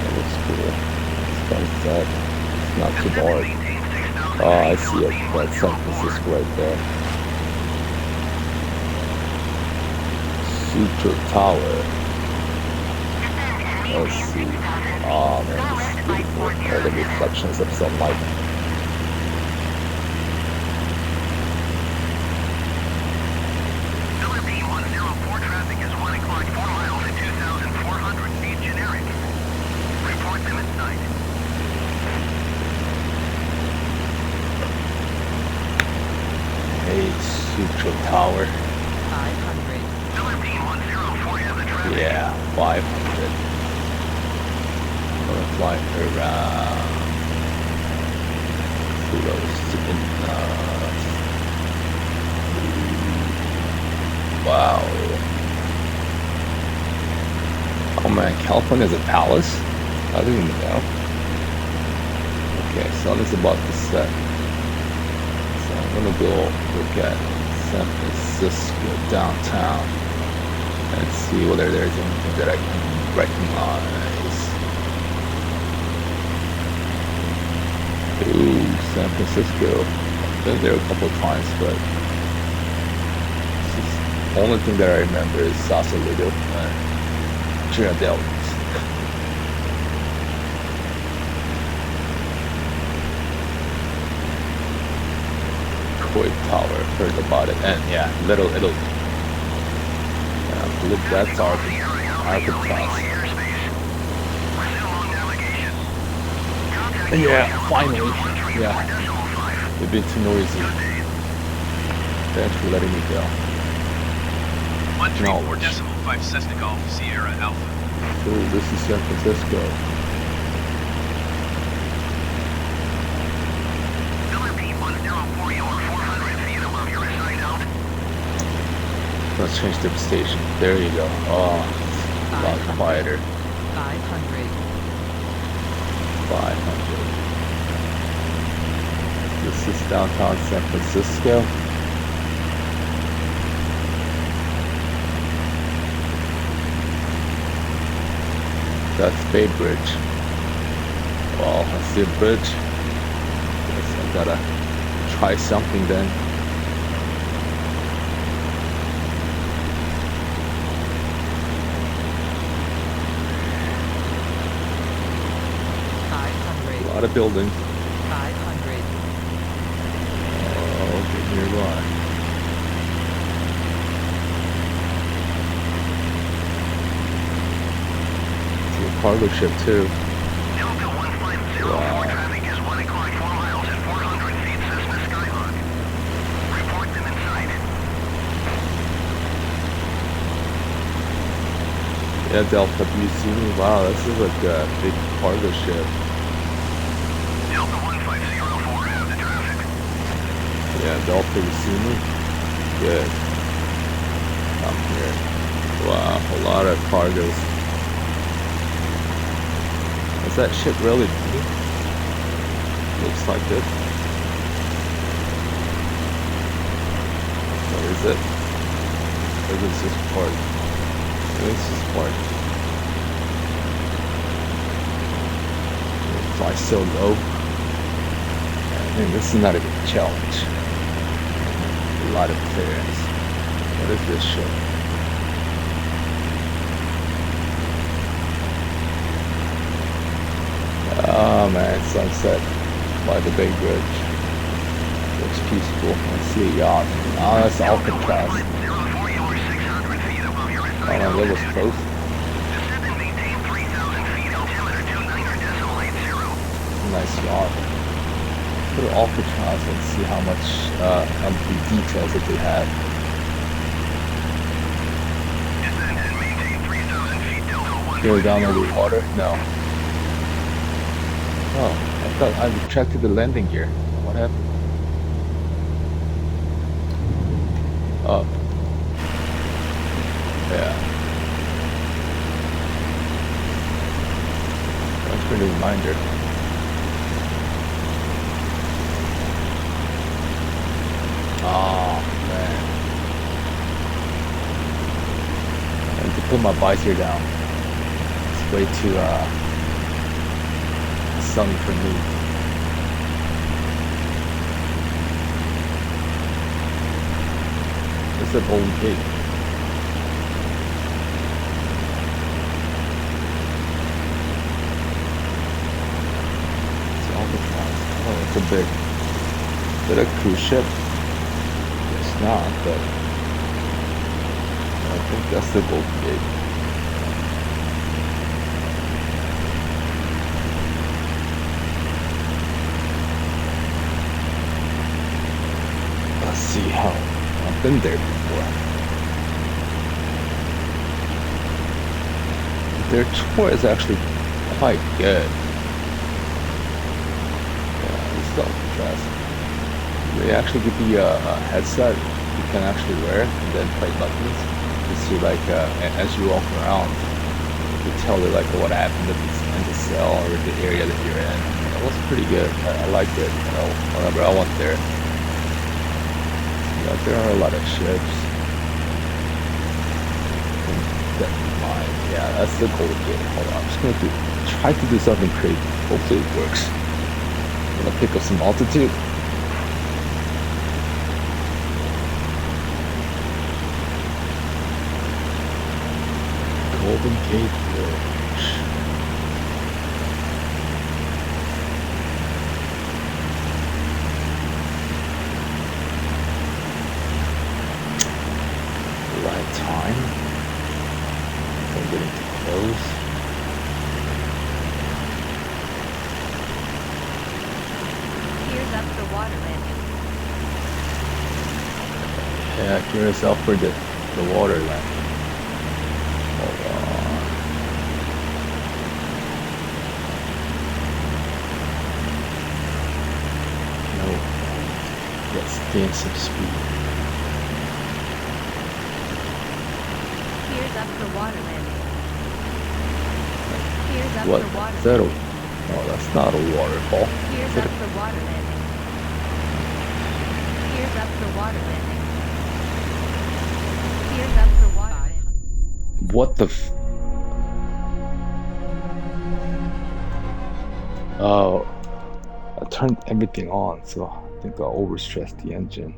That looks cool. Sunset. It's not too Descend and dark. maintain 6,000 Oh, I feet, see it. Philippine That's San 104. Francisco right there. Sutro Tower. Descend and Let's maintain see. 6,000 feet. Oh man, this SkyWest is beautiful. All the 5407. reflections of sunlight. Philippine 104, traffic is 1 o'clock, 4 miles at 2,400 feet generic. Report them in sight. Hey, Sutro Tower. 500. Philippine 104, you have the traffic. Yeah, 500. I'm gonna fly around. Kudos to the Wow. Oh man, California is a palace? I didn't even know. Okay, sun is about to set. So I'm gonna go look at San Francisco downtown and see whether there's anything that I can recognize. Ooh, San Francisco. I've been there a couple of times, but the only thing that I remember is Sausalito and Ghirardelli's. Coit Tower, heard about it, and yeah, Little Italy. I believe that's Alcatraz. Yeah, finally. Yeah, they've been too noisy. Thanks for letting me go. 134.5 Cessna Golf Sierra Alpha. Oh, this is San Francisco. Let's change the station. There you go. Oh, it's a lot quieter. 500. 500. This is downtown San Francisco. That's Bay Bridge. Well, I see a bridge. Guess I gotta try something then. A lot of buildings. 500. Oh, okay, nearby. See a cargo ship too. Delta 1504 traffic is 1 o'clock 4 miles at 400 feet Cessna Skyhawk. Report them inside. Yeah, Delta, you see me? Wow, this is like a big cargo ship. Delta 1504 have the traffic. Yeah, Delta, you see me? Good. I'm here. Wow, a lot of cargoes. Is that ship really big? Looks like it. Or is it? Or is it just part? It's just part. It flies so low. I mean, this is not a big challenge. A lot of clearance. What is this ship? Oh man, sunset by the Bay Bridge. Looks peaceful. I see a yacht. Oh, that's Alcatraz. 05, you are 600 feet above your Oh assigned man, that was altitude. close. Descend and maintain 3,000 feet, altimeter 29.80. Nice yacht. Go to Alcatraz and see how much of the details that they have. Descend and maintain 3,000 feet, Delta 1. Go down under the water? No. Oh, I thought I retracted the landing gear. What happened? Up. Yeah. That's for the reminder. Oh man. I need to put my visor down. It's way too sunny for me. It's an old gate. It's Alcatraz. Oh, it's a big. Is it a cruise ship? It's not, but I think that's the Golden Gate. Let's see how I've been there before. Their tour is actually quite good. Yeah, it's Alcatraz. They actually give you a headset you can actually wear and then play buttons. You see like as you walk around, you tell you like what happened in the cell or the area that you're in. It was pretty good. I liked it. You know, whenever I went there. Yeah, there are a lot of ships. Yeah, that's the goal game. Hold on, I'm just gonna try to do something crazy. Hopefully it works. I'm gonna pick up some altitude. Golden Gate Bridge. Right time. I'm getting too close. Here's up the water landing. Yeah, gear yourself for the water landing. Hold on. No. Let's gain some speed. Here's up the water landing. Here's up What? the water Is that a... landing. No, that's not a waterfall. Here's Is it up the water landing. Here's up the water landing. Here's up the water landing. What the f... Oh, I turned everything on, so I think I overstressed the engine.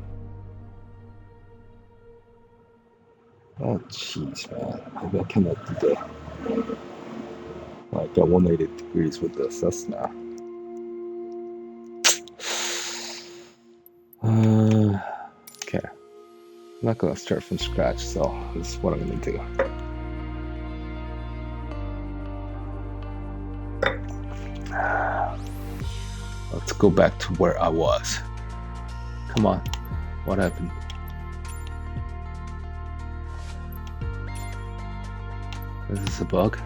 Oh, jeez, man. Maybe I cannot do that. Like at 180 degrees with the Cessna. Okay. I'm not gonna start from scratch, so this is what I'm gonna do. Let's go back to where I was. Come on. What happened? Is this a bug?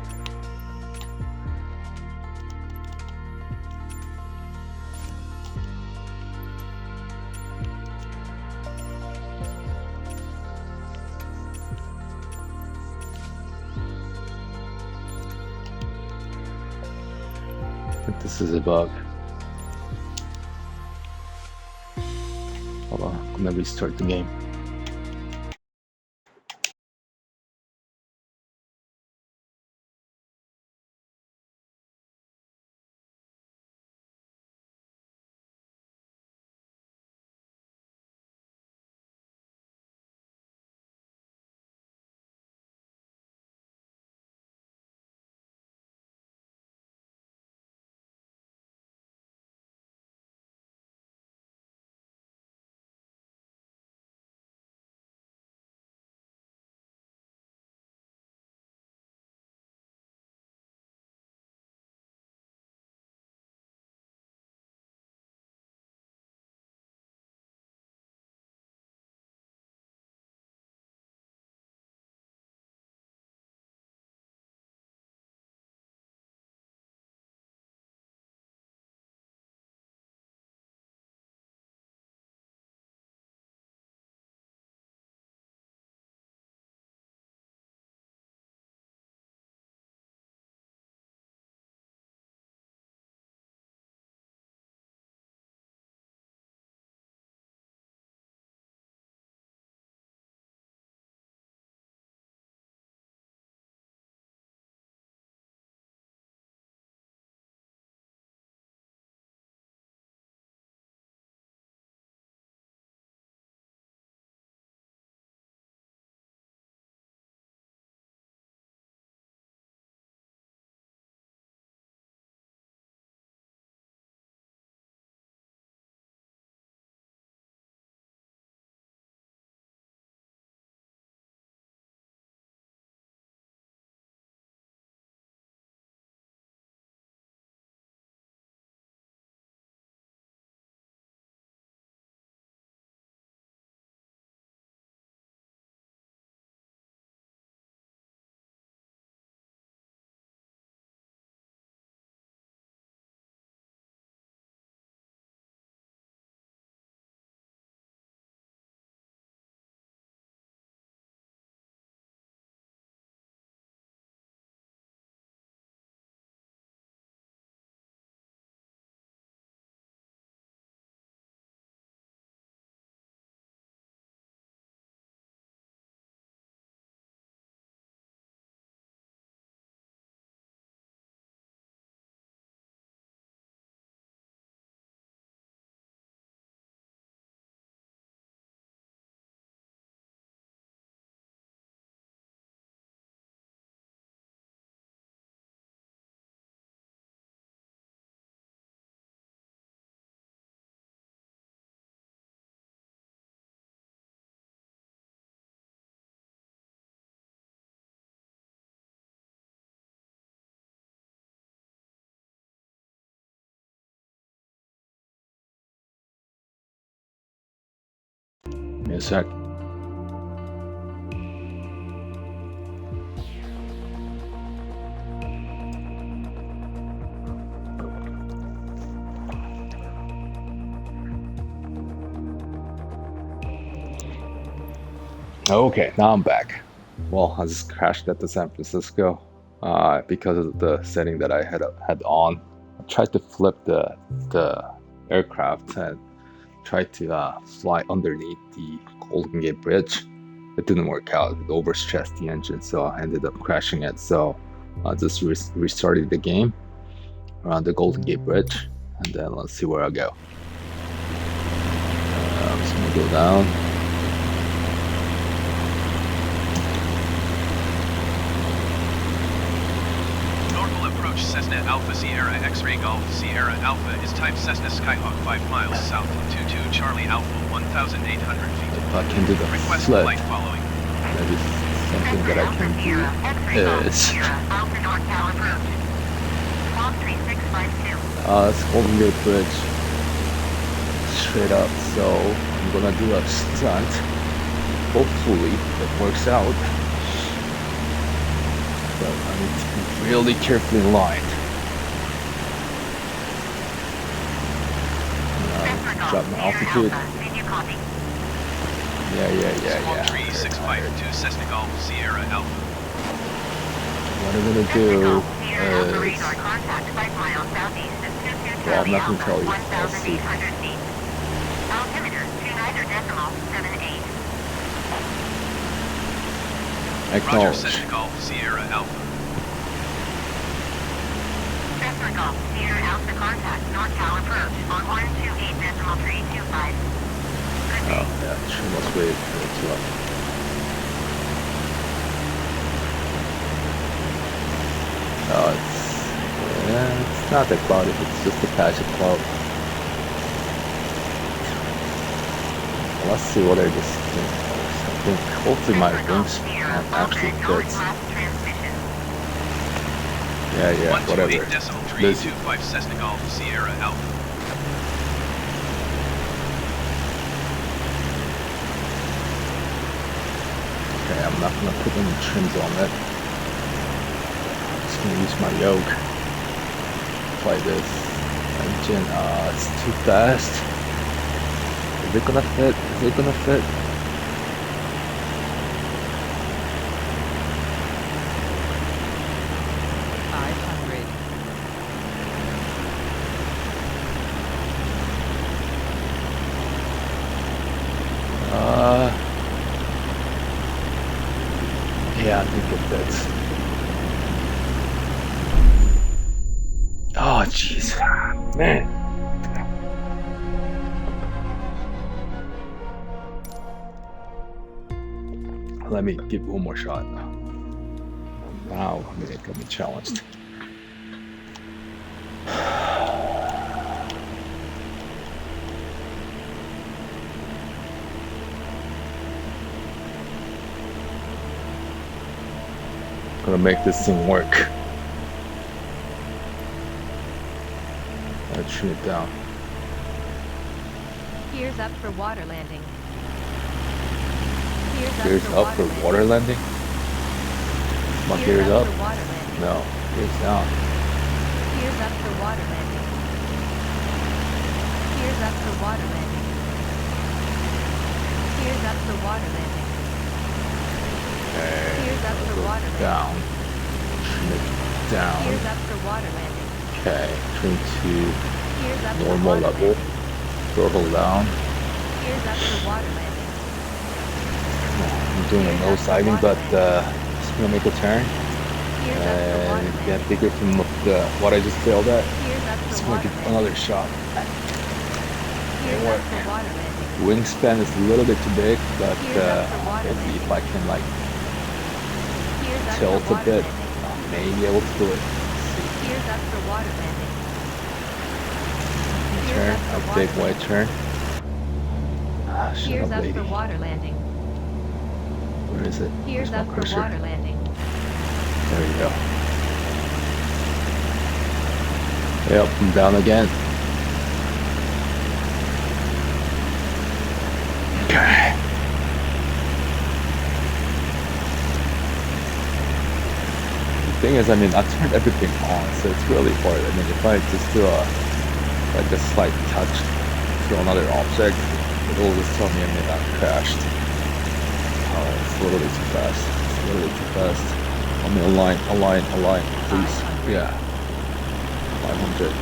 I think this is a bug. Hold on, I'm gonna restart the game. a sec. Okay, now I'm back. Well, I just crashed at the San Francisco because of the setting that I had on. I tried to flip the aircraft and tried to fly underneath the Golden Gate Bridge. It didn't work out. It overstressed the engine, so I ended up crashing it. So I just restarted the game around the Golden Gate Bridge, and then let's see where I go. I'm just gonna go down. Normal approach Cessna Alpha Sierra X-Ray Golf Sierra Alpha is type Cessna Skyhawk 5 miles south of 22 Charlie Alpha 1,800 feet. If I can do the Request flip, flight following. maybe something that I can do is Alpha NorCal approach. Squawk 3652. it's Golden Gate Bridge straight up. So I'm gonna do a stunt. Hopefully it works out. But I need to be really carefully aligned. Drop my altitude. Did you copy? Squawk Yeah. 3652 Cessna Golf Sierra Alpha. What I'm gonna do Sierra Alpha is, radar contact 5 miles southeast of 22 well, I'm Charlie not gonna Alpha tell you. Let's see. 1,800 feet. Altimeter 29.78. Roger Acknowledge. Cessna Golf Sierra Alpha. Cessna Golf Sierra Alpha contact NorCal approach on 128.325. Good day. Oh yeah, she must wait for it to up. Oh, it's not that cloudy, it's just a patch of cloud. Let's see what I just think. I think hopefully my wings actually fits. Yeah, whatever. 128.325 Cessna Golf Sierra Alpha. Okay, I'm not gonna put any trims on it. Just gonna use my yoke. Fly this engine. It's too fast. Is it gonna fit? Is it gonna fit? Yeah, I think it fits. Oh, jeez, man. Let me give one more shot. Now, I mean, it got me challenged. Gonna make this thing work. I'll trim it down. Gears up for water landing. Gears up for water landing? My gears up? For water landing. No, gears down. Gears up for water landing. Gears up for water landing. Gears up for water landing. Okay. Gears up for water landing. Down. Trim it down. Gears up for water landing. Okay. Trim to Gears up for normal water level. landing. Throttle down. Gears up for water landing. I'm doing a nose diving, but just gonna make a turn Gears up for water and get landing. bigger from what I just failed at. Gears up Just for gonna water give landing. another shot. Gears work. up for water landing. Wingspan is a little bit too big, but Gears up for water let's see landing. if I can like Gears up tilt for a water bit. landing. I may be able to do it. Gears up for water landing. Gears Turn, up for a water big landing. white turn. Ah, shut Gears up, up lady. for water landing. Where is it? Gears Where's my up for cursor? water landing. There you go. Yep, I'm down again. Okay. thing is, I mean, I turned everything on, so it's really hard. I mean, if I just do a like a slight touch to another object, it will just tell me, I mean, I crashed. Oh, it's literally too fast. It's literally too fast. I mean, align, please. Yeah. 500.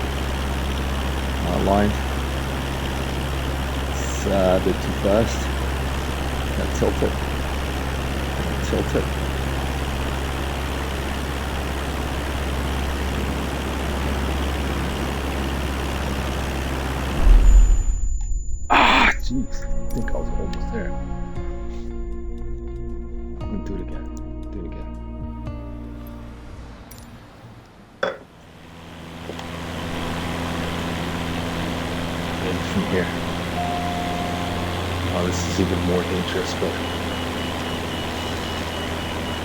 Align. It's a bit too fast. Yeah, tilt it. Tilt it. Ah, jeez. I think I was almost there. I'm gonna do it again. Do it again. Maybe from here. Oh, this is even more dangerous, but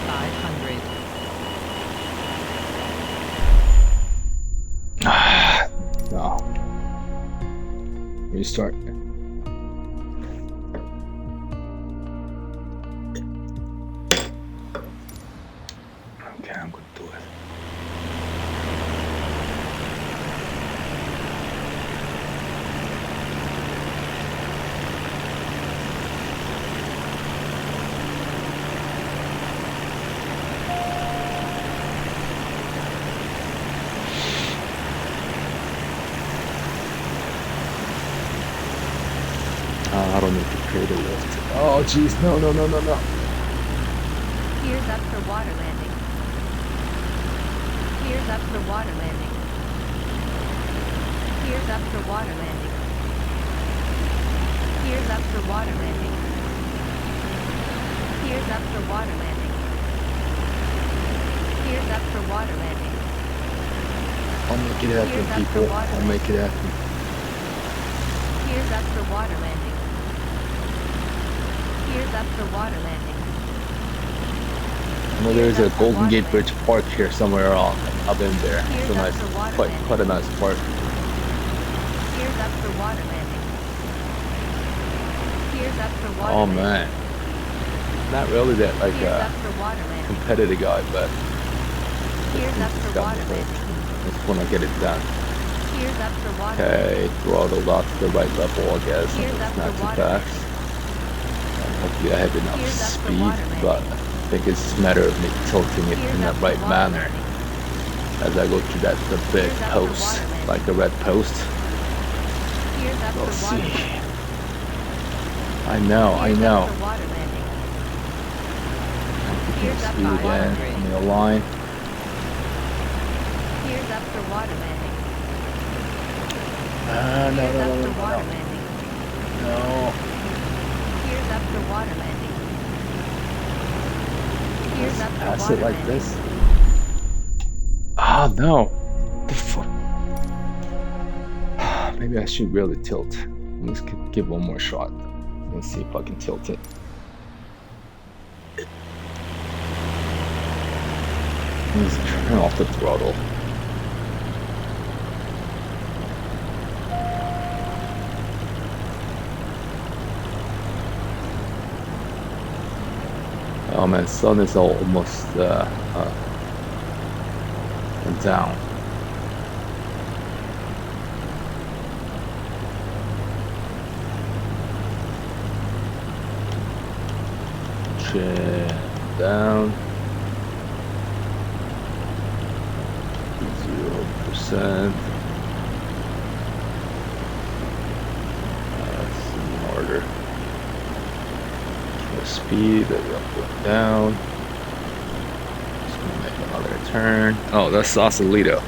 500. no. Restart. Okay, I'm gonna do it. I don't need to create a lift. Oh, jeez, no. Gears up for water landing. Gears up for water landing. Gears up for water landing. Gears up for water landing. Gears up for water landing. Gears up for water landing. I'll make it happen, people. I'll make it happen. Gears up for water landing. Gears up for water landing. I know there's a Golden Gate Bridge Park here somewhere around. I've been there. It's a nice, quite a nice park. Gears up for water landing. Gears up for water Oh landing. man, not really that like Gears a up for water landing. competitive guy, but Gears up for down water the road. landing. Just wanna get it done. Gears up for water Okay, throttle out to the right level, I guess. Gears It's up not for too water fast. And hopefully I have enough Gears up for speed, water but I think it's just a matter of me tilting it Gears in the up for right water manner as I go through the big Gears up for post, water landing. like the red post. Gears up We'll for see. water landing. I know. Gears up for water landing. Gears up Speed for water again. landing. On the line. Gears up for water landing. No. Gears up for water landing. No. Gears up for water landing. Gears up for Pass water it like landing. this. Ah, no. The fuck. Maybe I should really tilt. Let's give one more shot. Let's see if I can tilt it. Let's turn off the throttle. Oh man, sun is almost down. Chin down. 0%. That's harder. The speed that we're up down. Just gonna make another turn. Oh, that's Sausalito.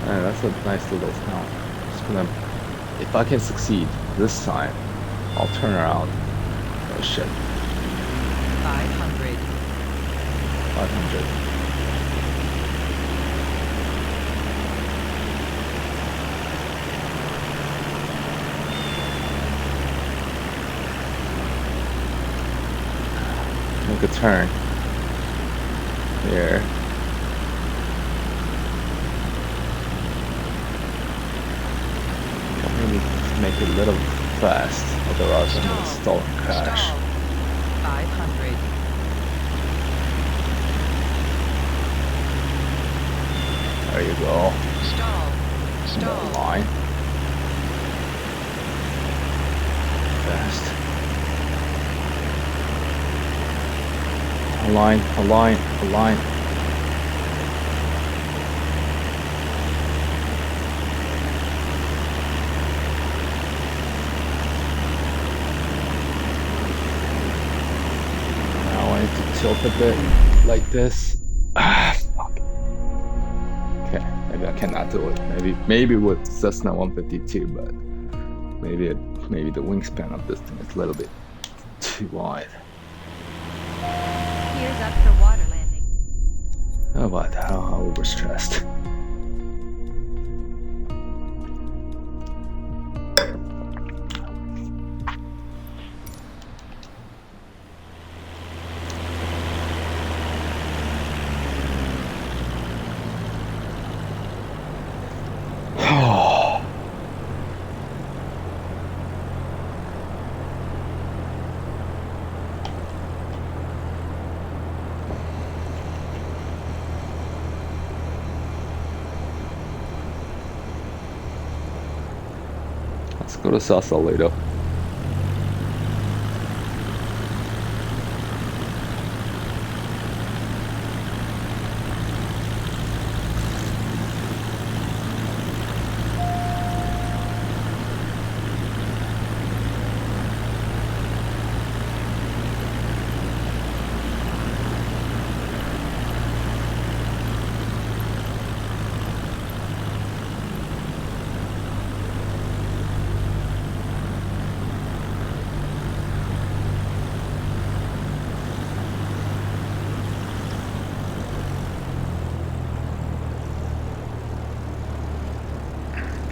That's a nice little town. Just gonna, if I can succeed this time, I'll turn around. Oh shit. 500. 500. Make a turn here. Maybe make it a little fast, otherwise I'm gonna stall and crash. Stall. 500. There you go. Stall. Another line. Fast. Align, align, align. Now I need to tilt a bit like this. Ah, fuck. Okay, maybe I cannot do it. Maybe with Cessna 152, but maybe the wingspan of this thing is a little bit too wide. Gears up for water landing. Oh, what? How overstressed. Let's go to Sausalito.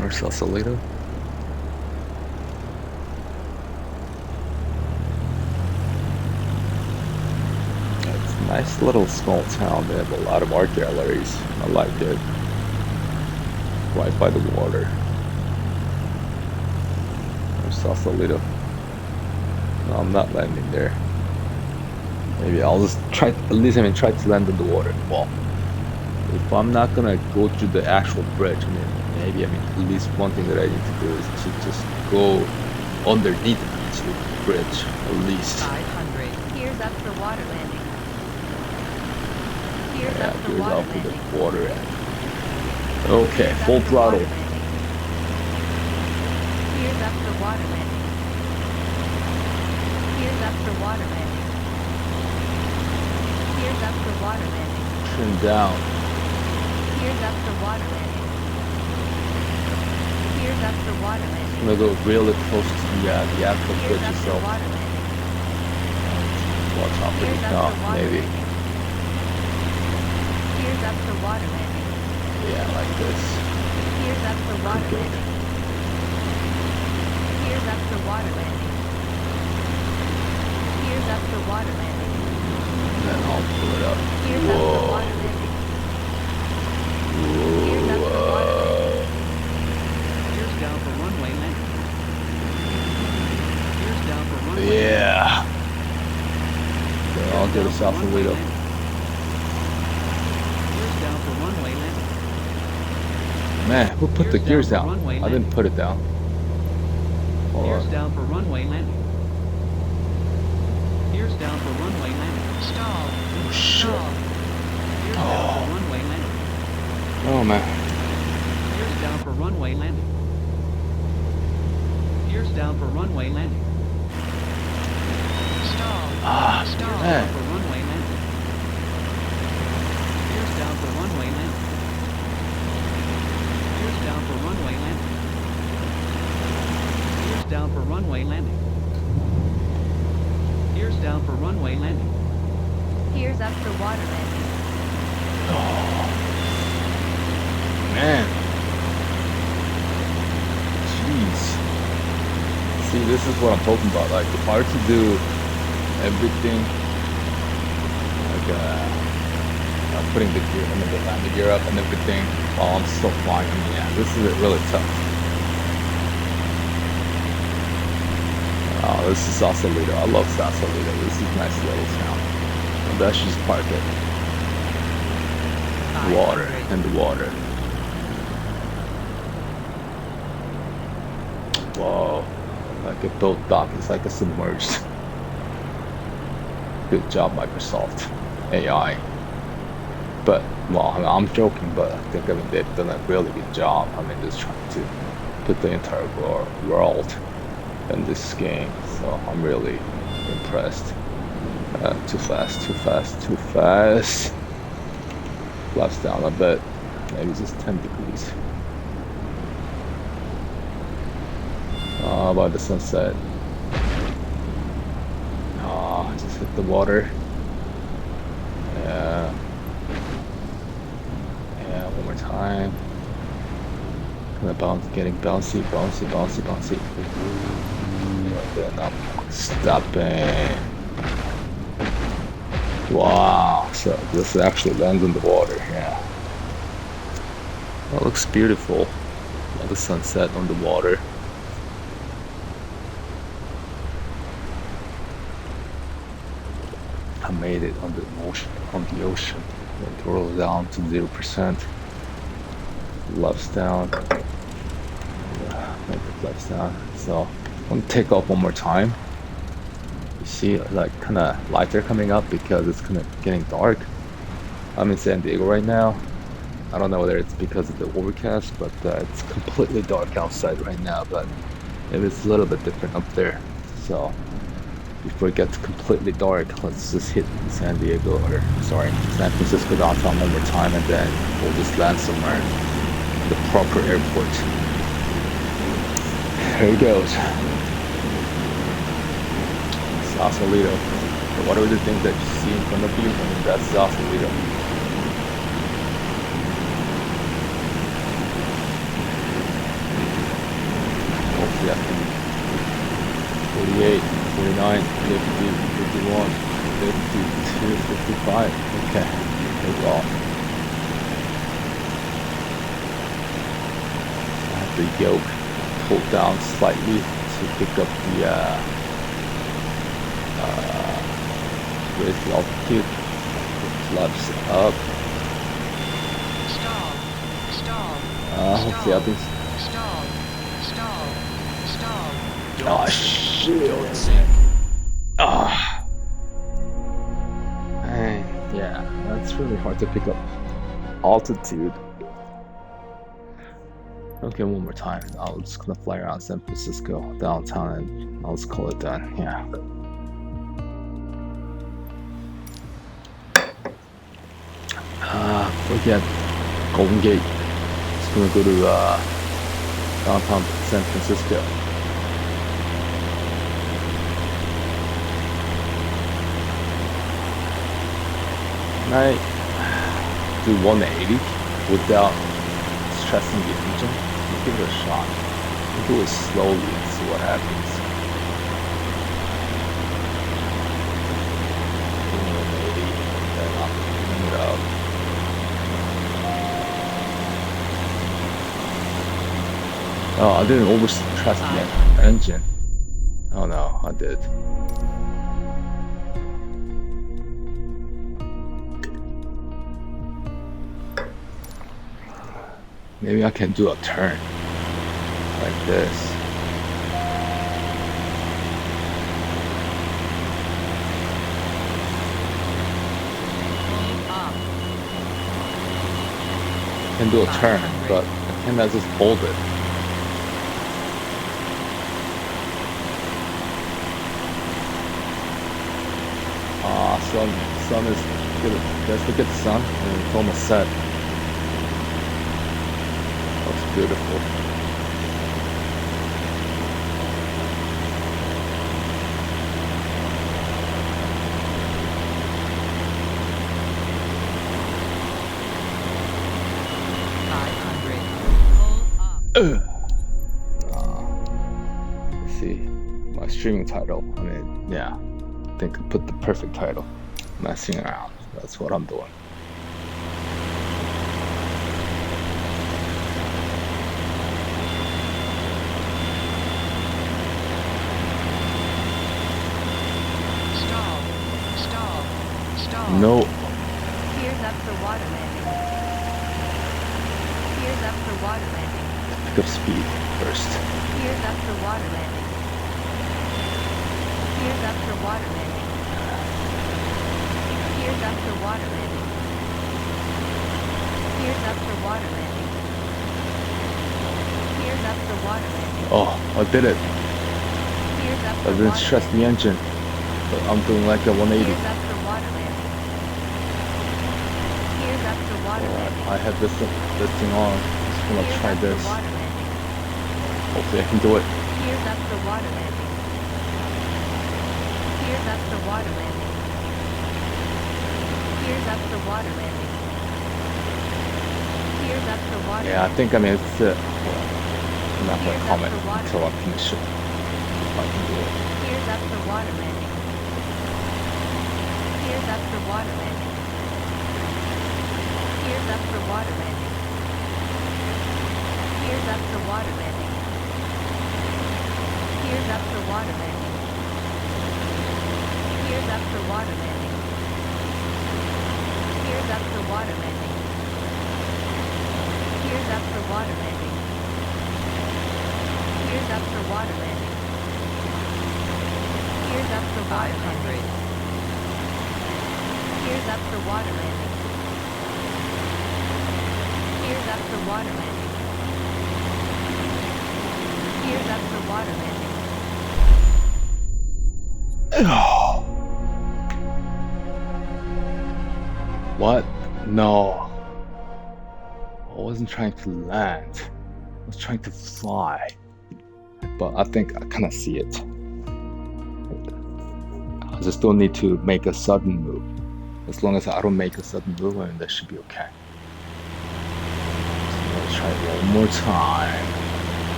Or Sausalito. It's a nice little small town. They have a lot of art galleries. I like it. Right by the water. Or Sausalito. No, I'm not landing there. Maybe I'll just try, at least try to land in the water. Well, if I'm not gonna go through the actual bridge, maybe at least one thing that I need to do is to just go underneath the bridge, at least. 500. Gears up for water landing. Gears Yeah, up for gears water up for landing. the water end. Okay, Gears up full for throttle. water landing. Gears up for water landing. Gears up for water landing. Gears up for water landing. Trim down. Gears up for water landing. Gears up for water landing. I'm gonna go really close to the actual Gears bridge up for itself. water landing. Watch out for Gears the up top, for water maybe. landing. Gears up for water landing. Yeah, like this. Gears up for water Good. landing. Gears up for water landing. Gears up for water landing. Then I'll pull it up. Gears up for Whoa. water landing. Gears up for water landing. Gears down for runway landing. Gears down for runway Yeah. Then I'll go to Sausalito. Gears down for runway landing. Man, who put the Gears gears down for down? runway I didn't put it down. Hold Gears on. down for runway landing. Gears down for runway landing. Stall. Oh, shit. Stall. Gears down for runway landing. Oh, man. Gears down for runway landing. Gears down for runway landing. Stall. Ah, Gears down man. for runway landing. Gears down for runway landing. Gears down for runway landing. Gears down for runway landing. Gears down for runway landing. Gears up for water landing. Man. Jeez. See, this is what I'm talking about. Like, if I were to do everything, like, putting the gear, the landing gear up and everything while I'm still flying, yeah, this is really tough. Oh, this is Sausalito. I love Sausalito. This is a nice little town. Maybe I should just park it. Water, 500. in the water. Whoa, like a boat dock is like a submerged. Good job, Microsoft AI. But well, I mean, I'm joking, but I think they've done a really good job. I mean, just trying to put the entire world in this game. So I'm really impressed. Too fast, too fast, too fast. Flaps down a bit. Maybe just 10 degrees. By the sunset. Oh, I just hit the water. Yeah. Yeah, one more time. Kind of getting bouncy. And then I'm stopping. Wow, so this actually lands in the water, yeah. That looks beautiful. The sunset on the water. I made it on the ocean. The throttle down to 0%. Left down. Make the left down. So I'm gonna take off one more time. You see, like kind of lighter coming up because it's kind of getting dark. I'm in San Diego right now. I don't know whether it's because of the overcast, but it's completely dark outside right now. But maybe it's a little bit different up there. So before it gets completely dark, let's just hit San Diego, or sorry, San Francisco downtown one more time, and then we'll just land somewhere at the proper airport. Here it goes. Sausalito. Whatever the thing that you see in front of you, I mean, that's Sausalito. Hopefully I can 48, 49, 50, 51, 52, 55. Okay, take off. I have the yoke pulled down slightly to pick up the raise the altitude. The flaps up. Stall. Hopefully I'll be. Stall. Oh shit! Ah. Yeah, that's really hard to pick up altitude. Okay, one more time. I'm just gonna fly around San Francisco downtown, and I'll just call it done. Yeah. Forget Golden Gate. Just gonna go to downtown San Francisco. Might do 180 without stressing the engine. Let's give it a shot. Do it slowly and see what happens. 180, then I'll bring it up. Oh, I didn't overstress the engine. Oh no, I did. Maybe I can do a turn like this. I can do a turn, but I cannot just hold it. Sun is good. Let's look at the sun, and it's almost set. Looks beautiful. Let's see, my streaming title. I mean, yeah, I think I put the perfect title. Messing around. That's what I'm doing. Stall. No. Gears up for water landing. Gears up for water landing. pick up speed first. Gears up for water landing. Gears up for water landing. Gears up for water landing. Gears up for water landing. Gears up for water landing. Oh, I did it. Gears up I for didn't water stress landing. the engine. But I'm doing like a 180. Gears up for water landing. Gears up for water landing. I have this thing on. Just gonna Gears try up for this. water landing. Hopefully I can do it. Gears up for water landing. Gears up for water landing. Gears up for water landing. Gears up for water Yeah, I landing. think it's it. I'm not gonna comment until I finish it. If I can do it. Gears up for water landing. Gears up for water landing. Gears up for water landing. Gears up for water landing. Gears up for water landing. Gears up for water landing. Gears up for water landing. Gears up for water landing. Gears up for water landing. Gears up for water landing. Gears up for water landing. Gears up for water landing. Gears up for water landing. What? No. I wasn't trying to land. I was trying to fly. But I think I kind of see it. I just don't need to make a sudden move. As long as I don't make a sudden move, then that should be okay. So let's try it one more time.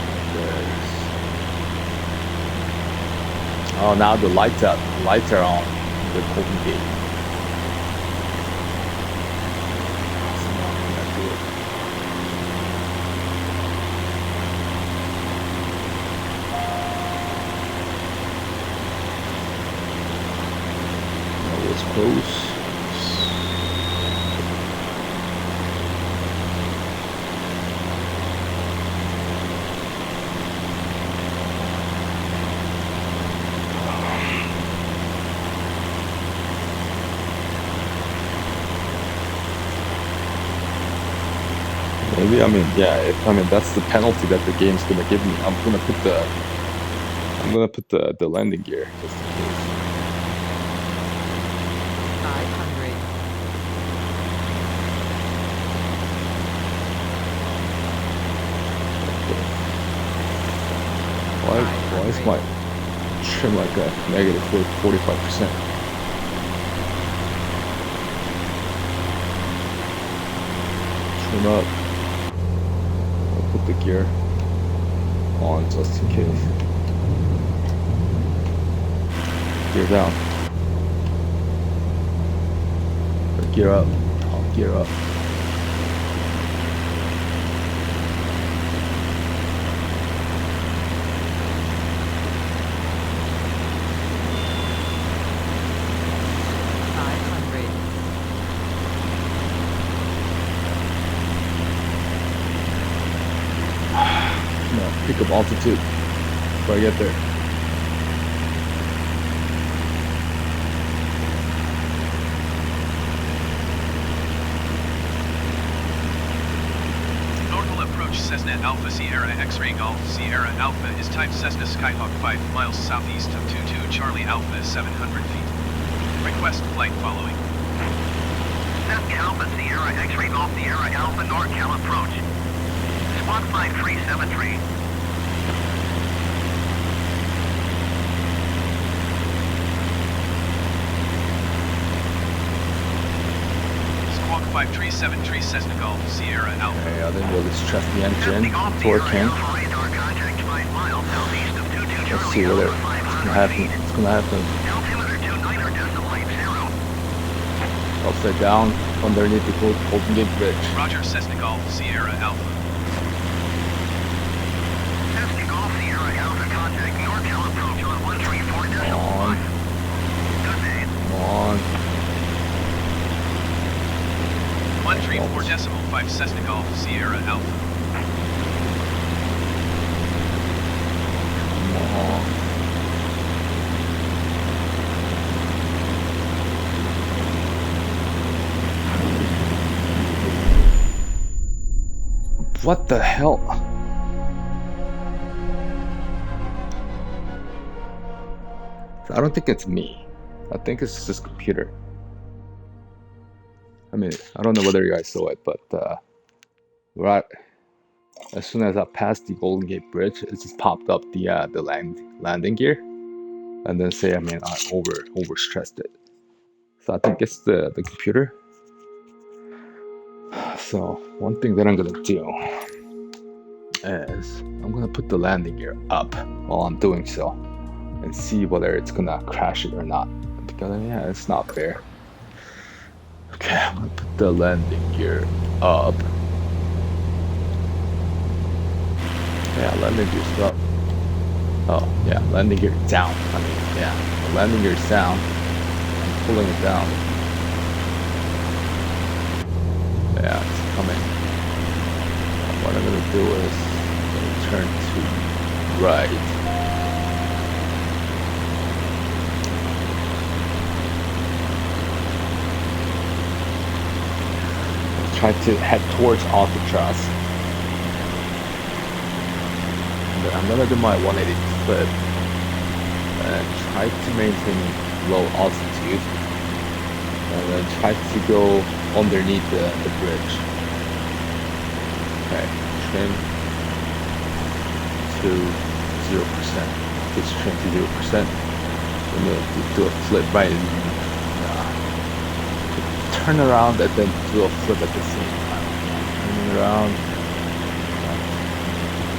Like this. Oh, now the lights are on the Golden Gate. So now I'm gonna do it. That was close. Maybe, that's the penalty that the game's gonna give me. I'm gonna put the landing gear just in case. 500. Why is my trim like a negative 45%? Trim up. I'll put the gear on just in case. Gear down. Or gear up. I'll gear up. Pick up altitude before I get there. Normal approach Cessna Alpha Sierra X-Ray Golf Sierra Alpha is type Cessna Skyhawk 5 miles southeast of 22 Charlie Alpha 700 feet. Request flight following. Cessna Alpha Sierra X-Ray Golf Sierra Alpha NorCal approach. Squawk 5373. Squawk 5373 Cessna Golf Sierra Alpha. Okay, I didn't really stress the engine. Cessna Golf It's Sierra working. Alpha radar contact 5 miles southeast of 22 Let's Charlie see what Alpha it's 500 gonna happen. feet. It's gonna happen. Altimeter 29.0. Upside down underneath the Golden Gate Bridge. Roger Cessna Golf Sierra Alpha. Cessna Golf Sierra Alpha contact NorCal approach on 134.5. Good day. Come on. 134.5 Cessna Golf Sierra Alpha. What the hell? I don't think it's me. I think it's this computer. I mean, I don't know whether you guys saw it, but right as soon as I passed the Golden Gate Bridge, it just popped up the landing gear, and then say, I mean, I overstressed it. So I think it's the computer. So one thing that I'm gonna do is I'm gonna put the landing gear up while I'm doing so, and see whether it's gonna crash it or not. Because I mean, yeah, it's not fair. Okay, I'm gonna put the landing gear up. Yeah, landing gear's up. Oh, yeah, landing gear down. I mean, yeah, the landing gear's down. I'm pulling it down. Yeah, it's coming. What I'm gonna do is turn to right. Try to head towards Alcatraz. And then I'm gonna do my 180 flip and try to maintain low altitude, and then try to go underneath the bridge. Okay, trim to 0%. It's trim to 0%. I'm gonna do a flip right in. Turn around and then do a flip at the same time. Turning around,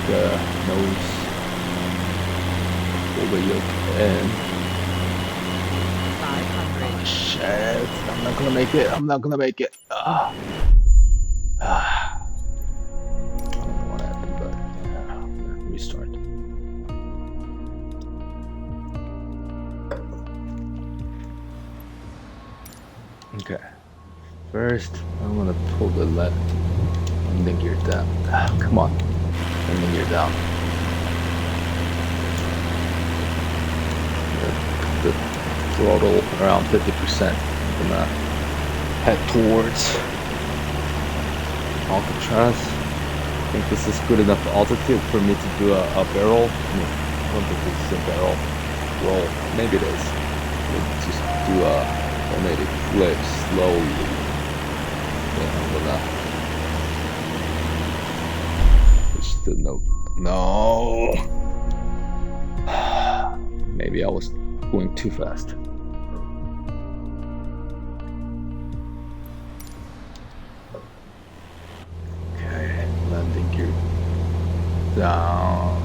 the nose, pull the yoke in. 500. Shit, I'm not gonna make it. I'm not gonna make it. I don't know what happened, but yeah, I'm gonna restart. Okay. First, I'm gonna pull the landing gear down. Come on, landing gear down. Put the throttle around 50%. I'm gonna head towards Alcatraz. I think this is good enough altitude for me to do a barrel. I don't think this is a barrel roll. Maybe it is. Let's just do a 180 flip slowly. Yeah, I'm gonna push the no. Maybe I was going too fast. Okay, landing gear down.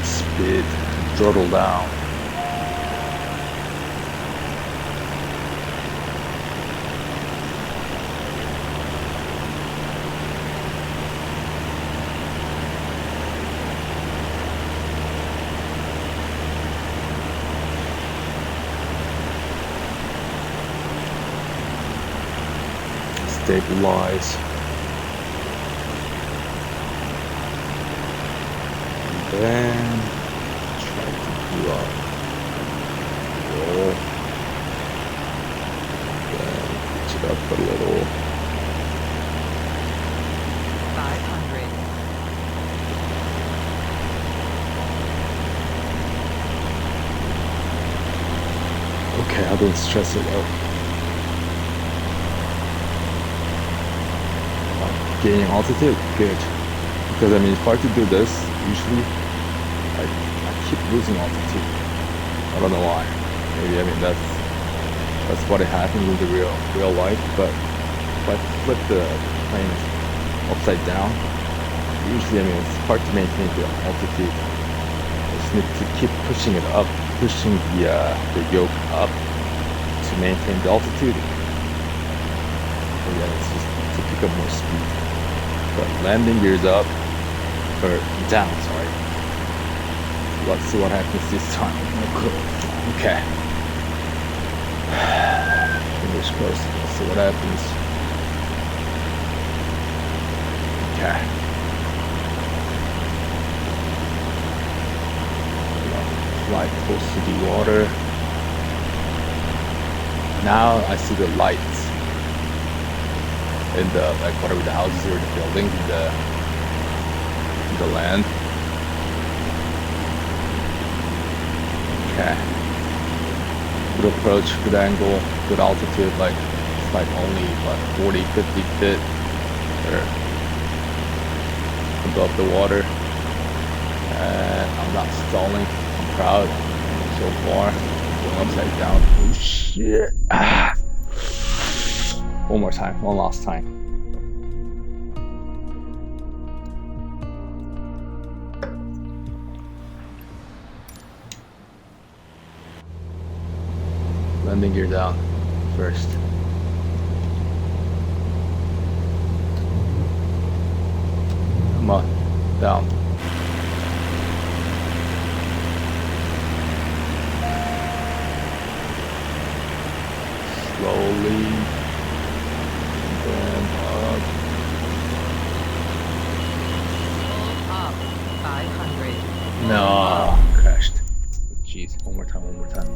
Speed, throttle down. Stabilize. And then try to do a roll. Then pitch it up a little. 500. Okay, I don't stress it out. Gaining altitude, good. Because I mean, it's hard to do this. Usually, I keep losing altitude. I don't know why. Maybe I mean that's what happens in the real life. But if I flip the plane upside down, usually I mean it's hard to maintain the altitude. I just need to keep pushing it up, pushing the yoke up to maintain the altitude. And then it's just to pick up more speed. But landing gears up, or down, sorry. Let's see what happens this time. Okay. Fingers crossed. Let's see what happens. Okay. Fly close to the water. Now I see the lights. in the like whatever the houses or the buildings in the land. Okay. Good approach, good angle, good altitude, like it's like only what 40, 50 feet or above the water. And I'm not stalling. I'm proud so far. Going upside down. Oh shit. Ah. One more time, one last time. Landing gear down first. Come on, down. Slowly. Then up. Up 500. No, crashed. Jeez, one more time, one more time.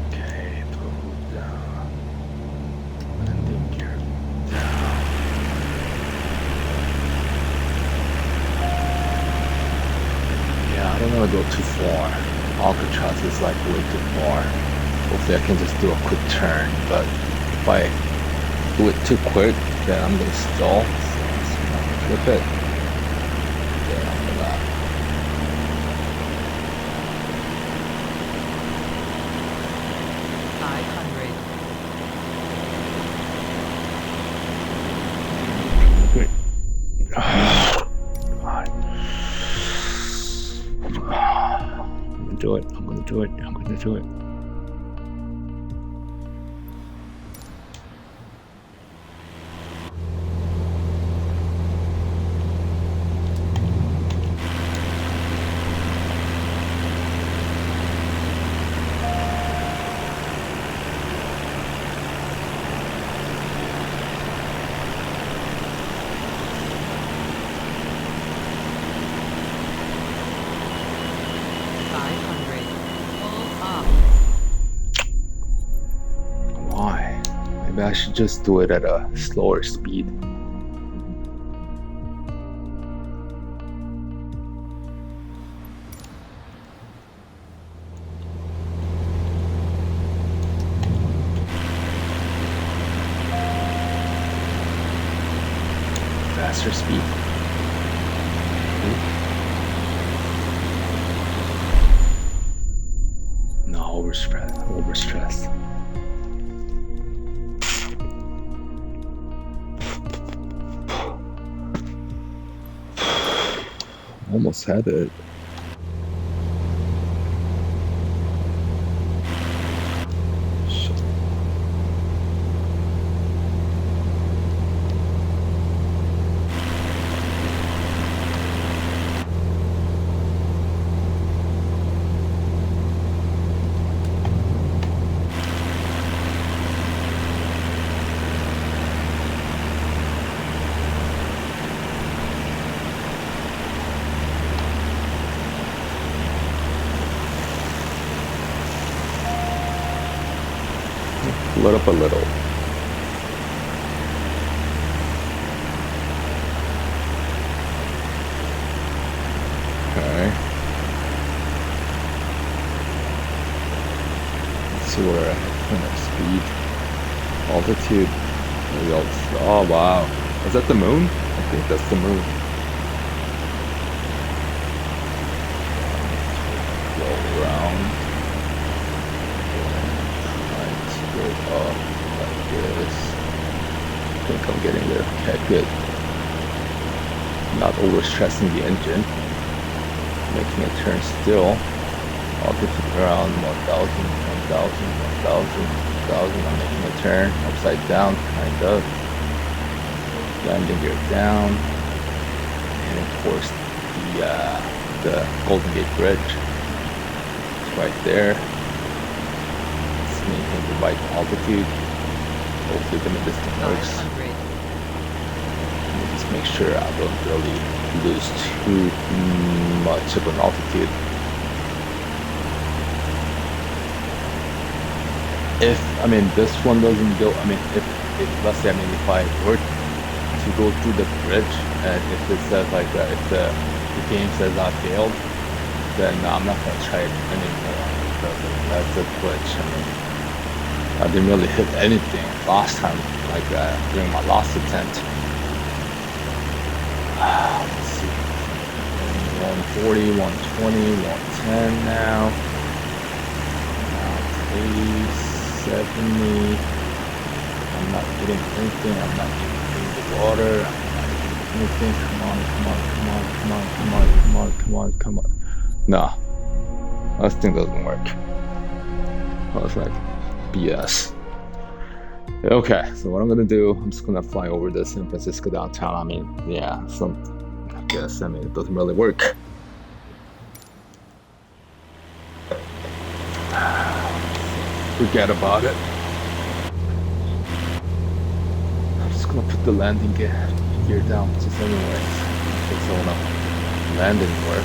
Okay, throttle down. Landing gear down. Yeah, I don't want to go too far. Alcatraz is like way too far. Hopefully I can just do a quick turn, but if I do it too quick, then I'm gonna stall. So flip it. Then I'm gonna 500. Great. God. I'm gonna do it. I'm gonna do it. I'm gonna do it. Why? Maybe I should just do it at a slower speed. Faster speed. No, overstressed. Almost had it. Shit. Let up a little. Okay. Let's see where I have speed. Altitude. Results. Oh wow. Is that the moon? I think that's the moon. Go around. Up like this. I think I'm getting there. Okay, good. Not overstressing the engine. Making a turn still. Altitude around 1,000, 1,000, 1,000, 1,000. I'm making a turn upside down, kind of. Landing gear down. Heading towards the Golden Gate Bridge. It's right there. Maintain the right altitude. Hopefully the distance works. 500. just make sure I don't really lose too much of an altitude. If this one doesn't go, if let's say, if I were to go through the bridge and if it says like if the game says I failed, then I'm not gonna try it anymore because that's a glitch. I didn't really hit anything last time, like during my last attempt. Let's see, 140, 120, 110 now. 80, 70. I'm not getting anything. I'm not getting the water. I'm not getting anything. Come on. Nah, this thing doesn't work. I was like, BS. Okay, so what I'm gonna do, I'm just gonna fly over the San Francisco downtown. Yeah, I guess, it doesn't really work. Forget about it. I'm just gonna put the landing gear down just anyways. Because I wanna land anywhere.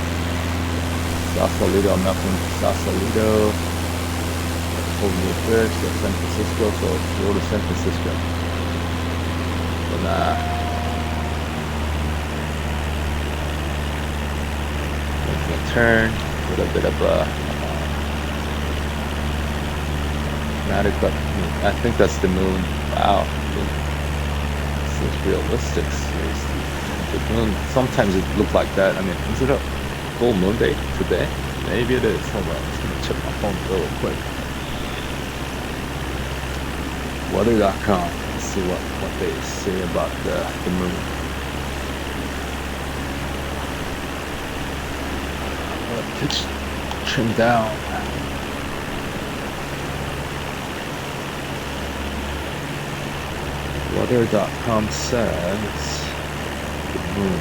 Sausalito, I'm not from Sausalito. Over the bridge to San Francisco, so let's go to San Francisco. But making a turn with a bit of a dramatic, but I think that's the moon. Wow, this is realistic. Seriously, the moon. Sometimes it looks like that. Is it a full moon day today? Maybe it is. Hold on, I'm just gonna check my phone real quick. Weather.com. Let's see what they say about the moon. Pitch trim down. Weather.com says the moon.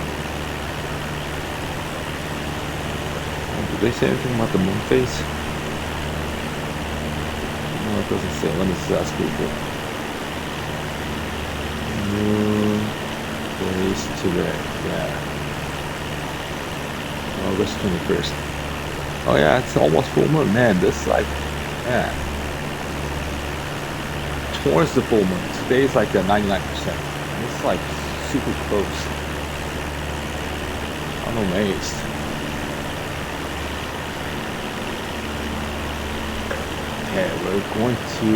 Did they say anything about the moon phase? No, it doesn't say. Let me just ask people. Moon phase today. Yeah. August 21st. Oh yeah, it's almost full moon. Man, this towards the full moon. Today's like a 99%. It's like super close. I'm amazed. Okay, we're going to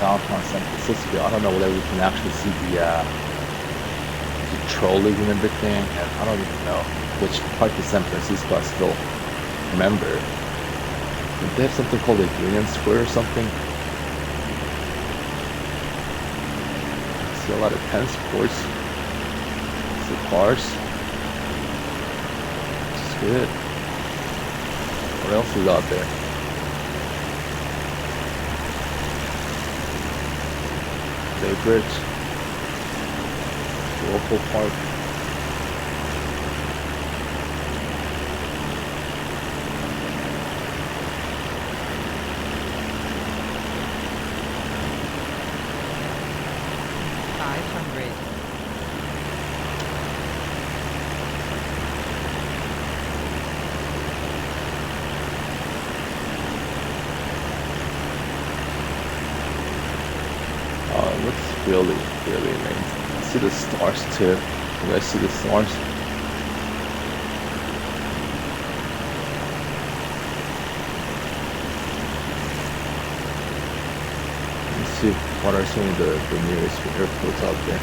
downtown San Francisco. I don't know whether we can actually see the trolleys and everything. And I don't even know which part of San Francisco I still remember. Did they have something called a Union Square or something? I see a lot of tennis courts. See cars. It's good. What else is out there? Bay Bridge. Local park. Really amazing. I see the stars too. You guys see the stars? Let's see what are some of the nearest airports out there.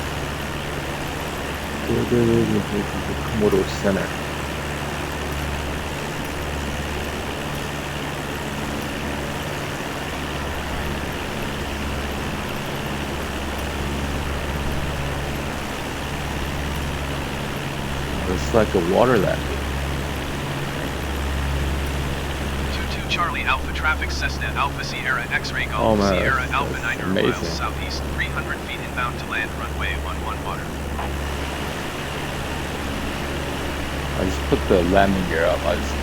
Komodo Center. It's like a water landing. 22 Charlie Alpha traffic Cessna Alpha Sierra X-ray Golf Oh, man, Sierra that's Alpha 9 amazing. miles southeast 300 feet inbound to land runway 11 water. I just put the landing gear up. I just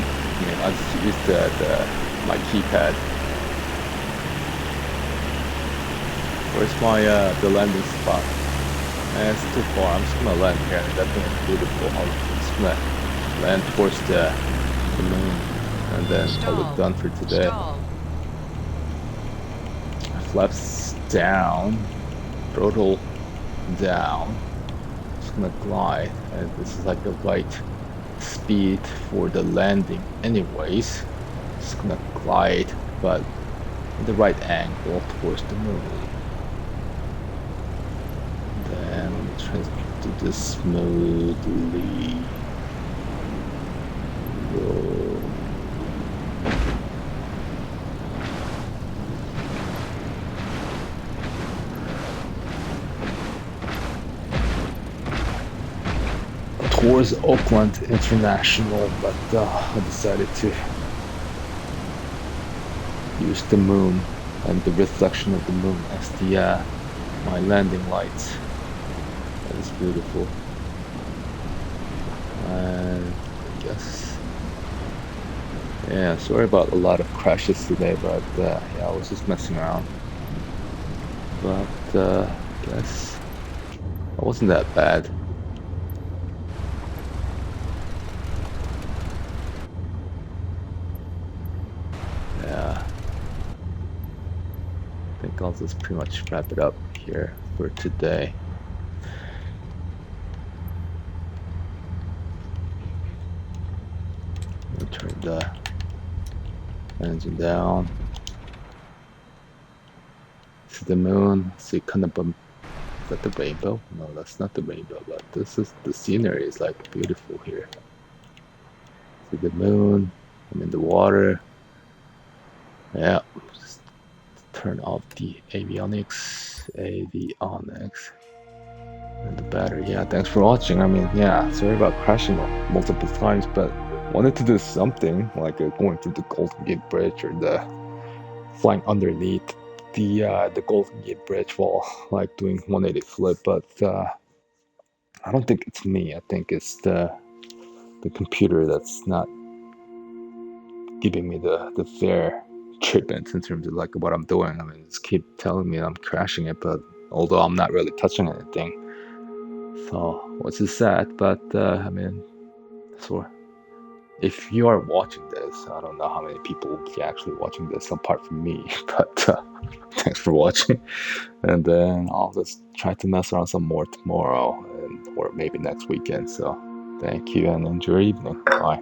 used my keypad. Where's my the landing spot? And it's too far. I'm just gonna land here. Definitely beautiful. I'm just gonna land towards the moon, and then call it done for today. Stall. Flaps down, throttle down. Just gonna glide, and this is like the right speed for the landing anyways. Just gonna glide, but in the right angle towards the moon. Then let me try to do this smoothly. Go. Towards Oakland International, but I decided to use the moon and the reflection of the moon as the my landing lights. That is beautiful. And I guess, yeah, sorry about a lot of crashes today, but yeah, I was just messing around. But I guess it wasn't that bad. Yeah, I think I'll just pretty much wrap it up here for today. Let me turn the engine down. See the moon, see kind of is that the rainbow? No, that's not the rainbow, but this is the scenery is like beautiful here. See the moon, I'm in the water. Yeah, just turn off the avionics, and the battery. Yeah, thanks for watching. I mean, yeah, sorry about crashing multiple times, but wanted to do something like going through the Golden Gate Bridge or the flying underneath the Golden Gate Bridge while like doing 180 flip, but I don't think it's me. I think it's the computer that's not giving me the fair treatment in terms of like what I'm doing. I mean, it's keep telling me I'm crashing it, but although I'm not really touching anything, so which is sad. But I mean, so if you are watching this, I don't know how many people will be actually watching this apart from me, but thanks for watching. And then I'll just try to mess around some more tomorrow or maybe next weekend. So thank you and enjoy your evening. Bye.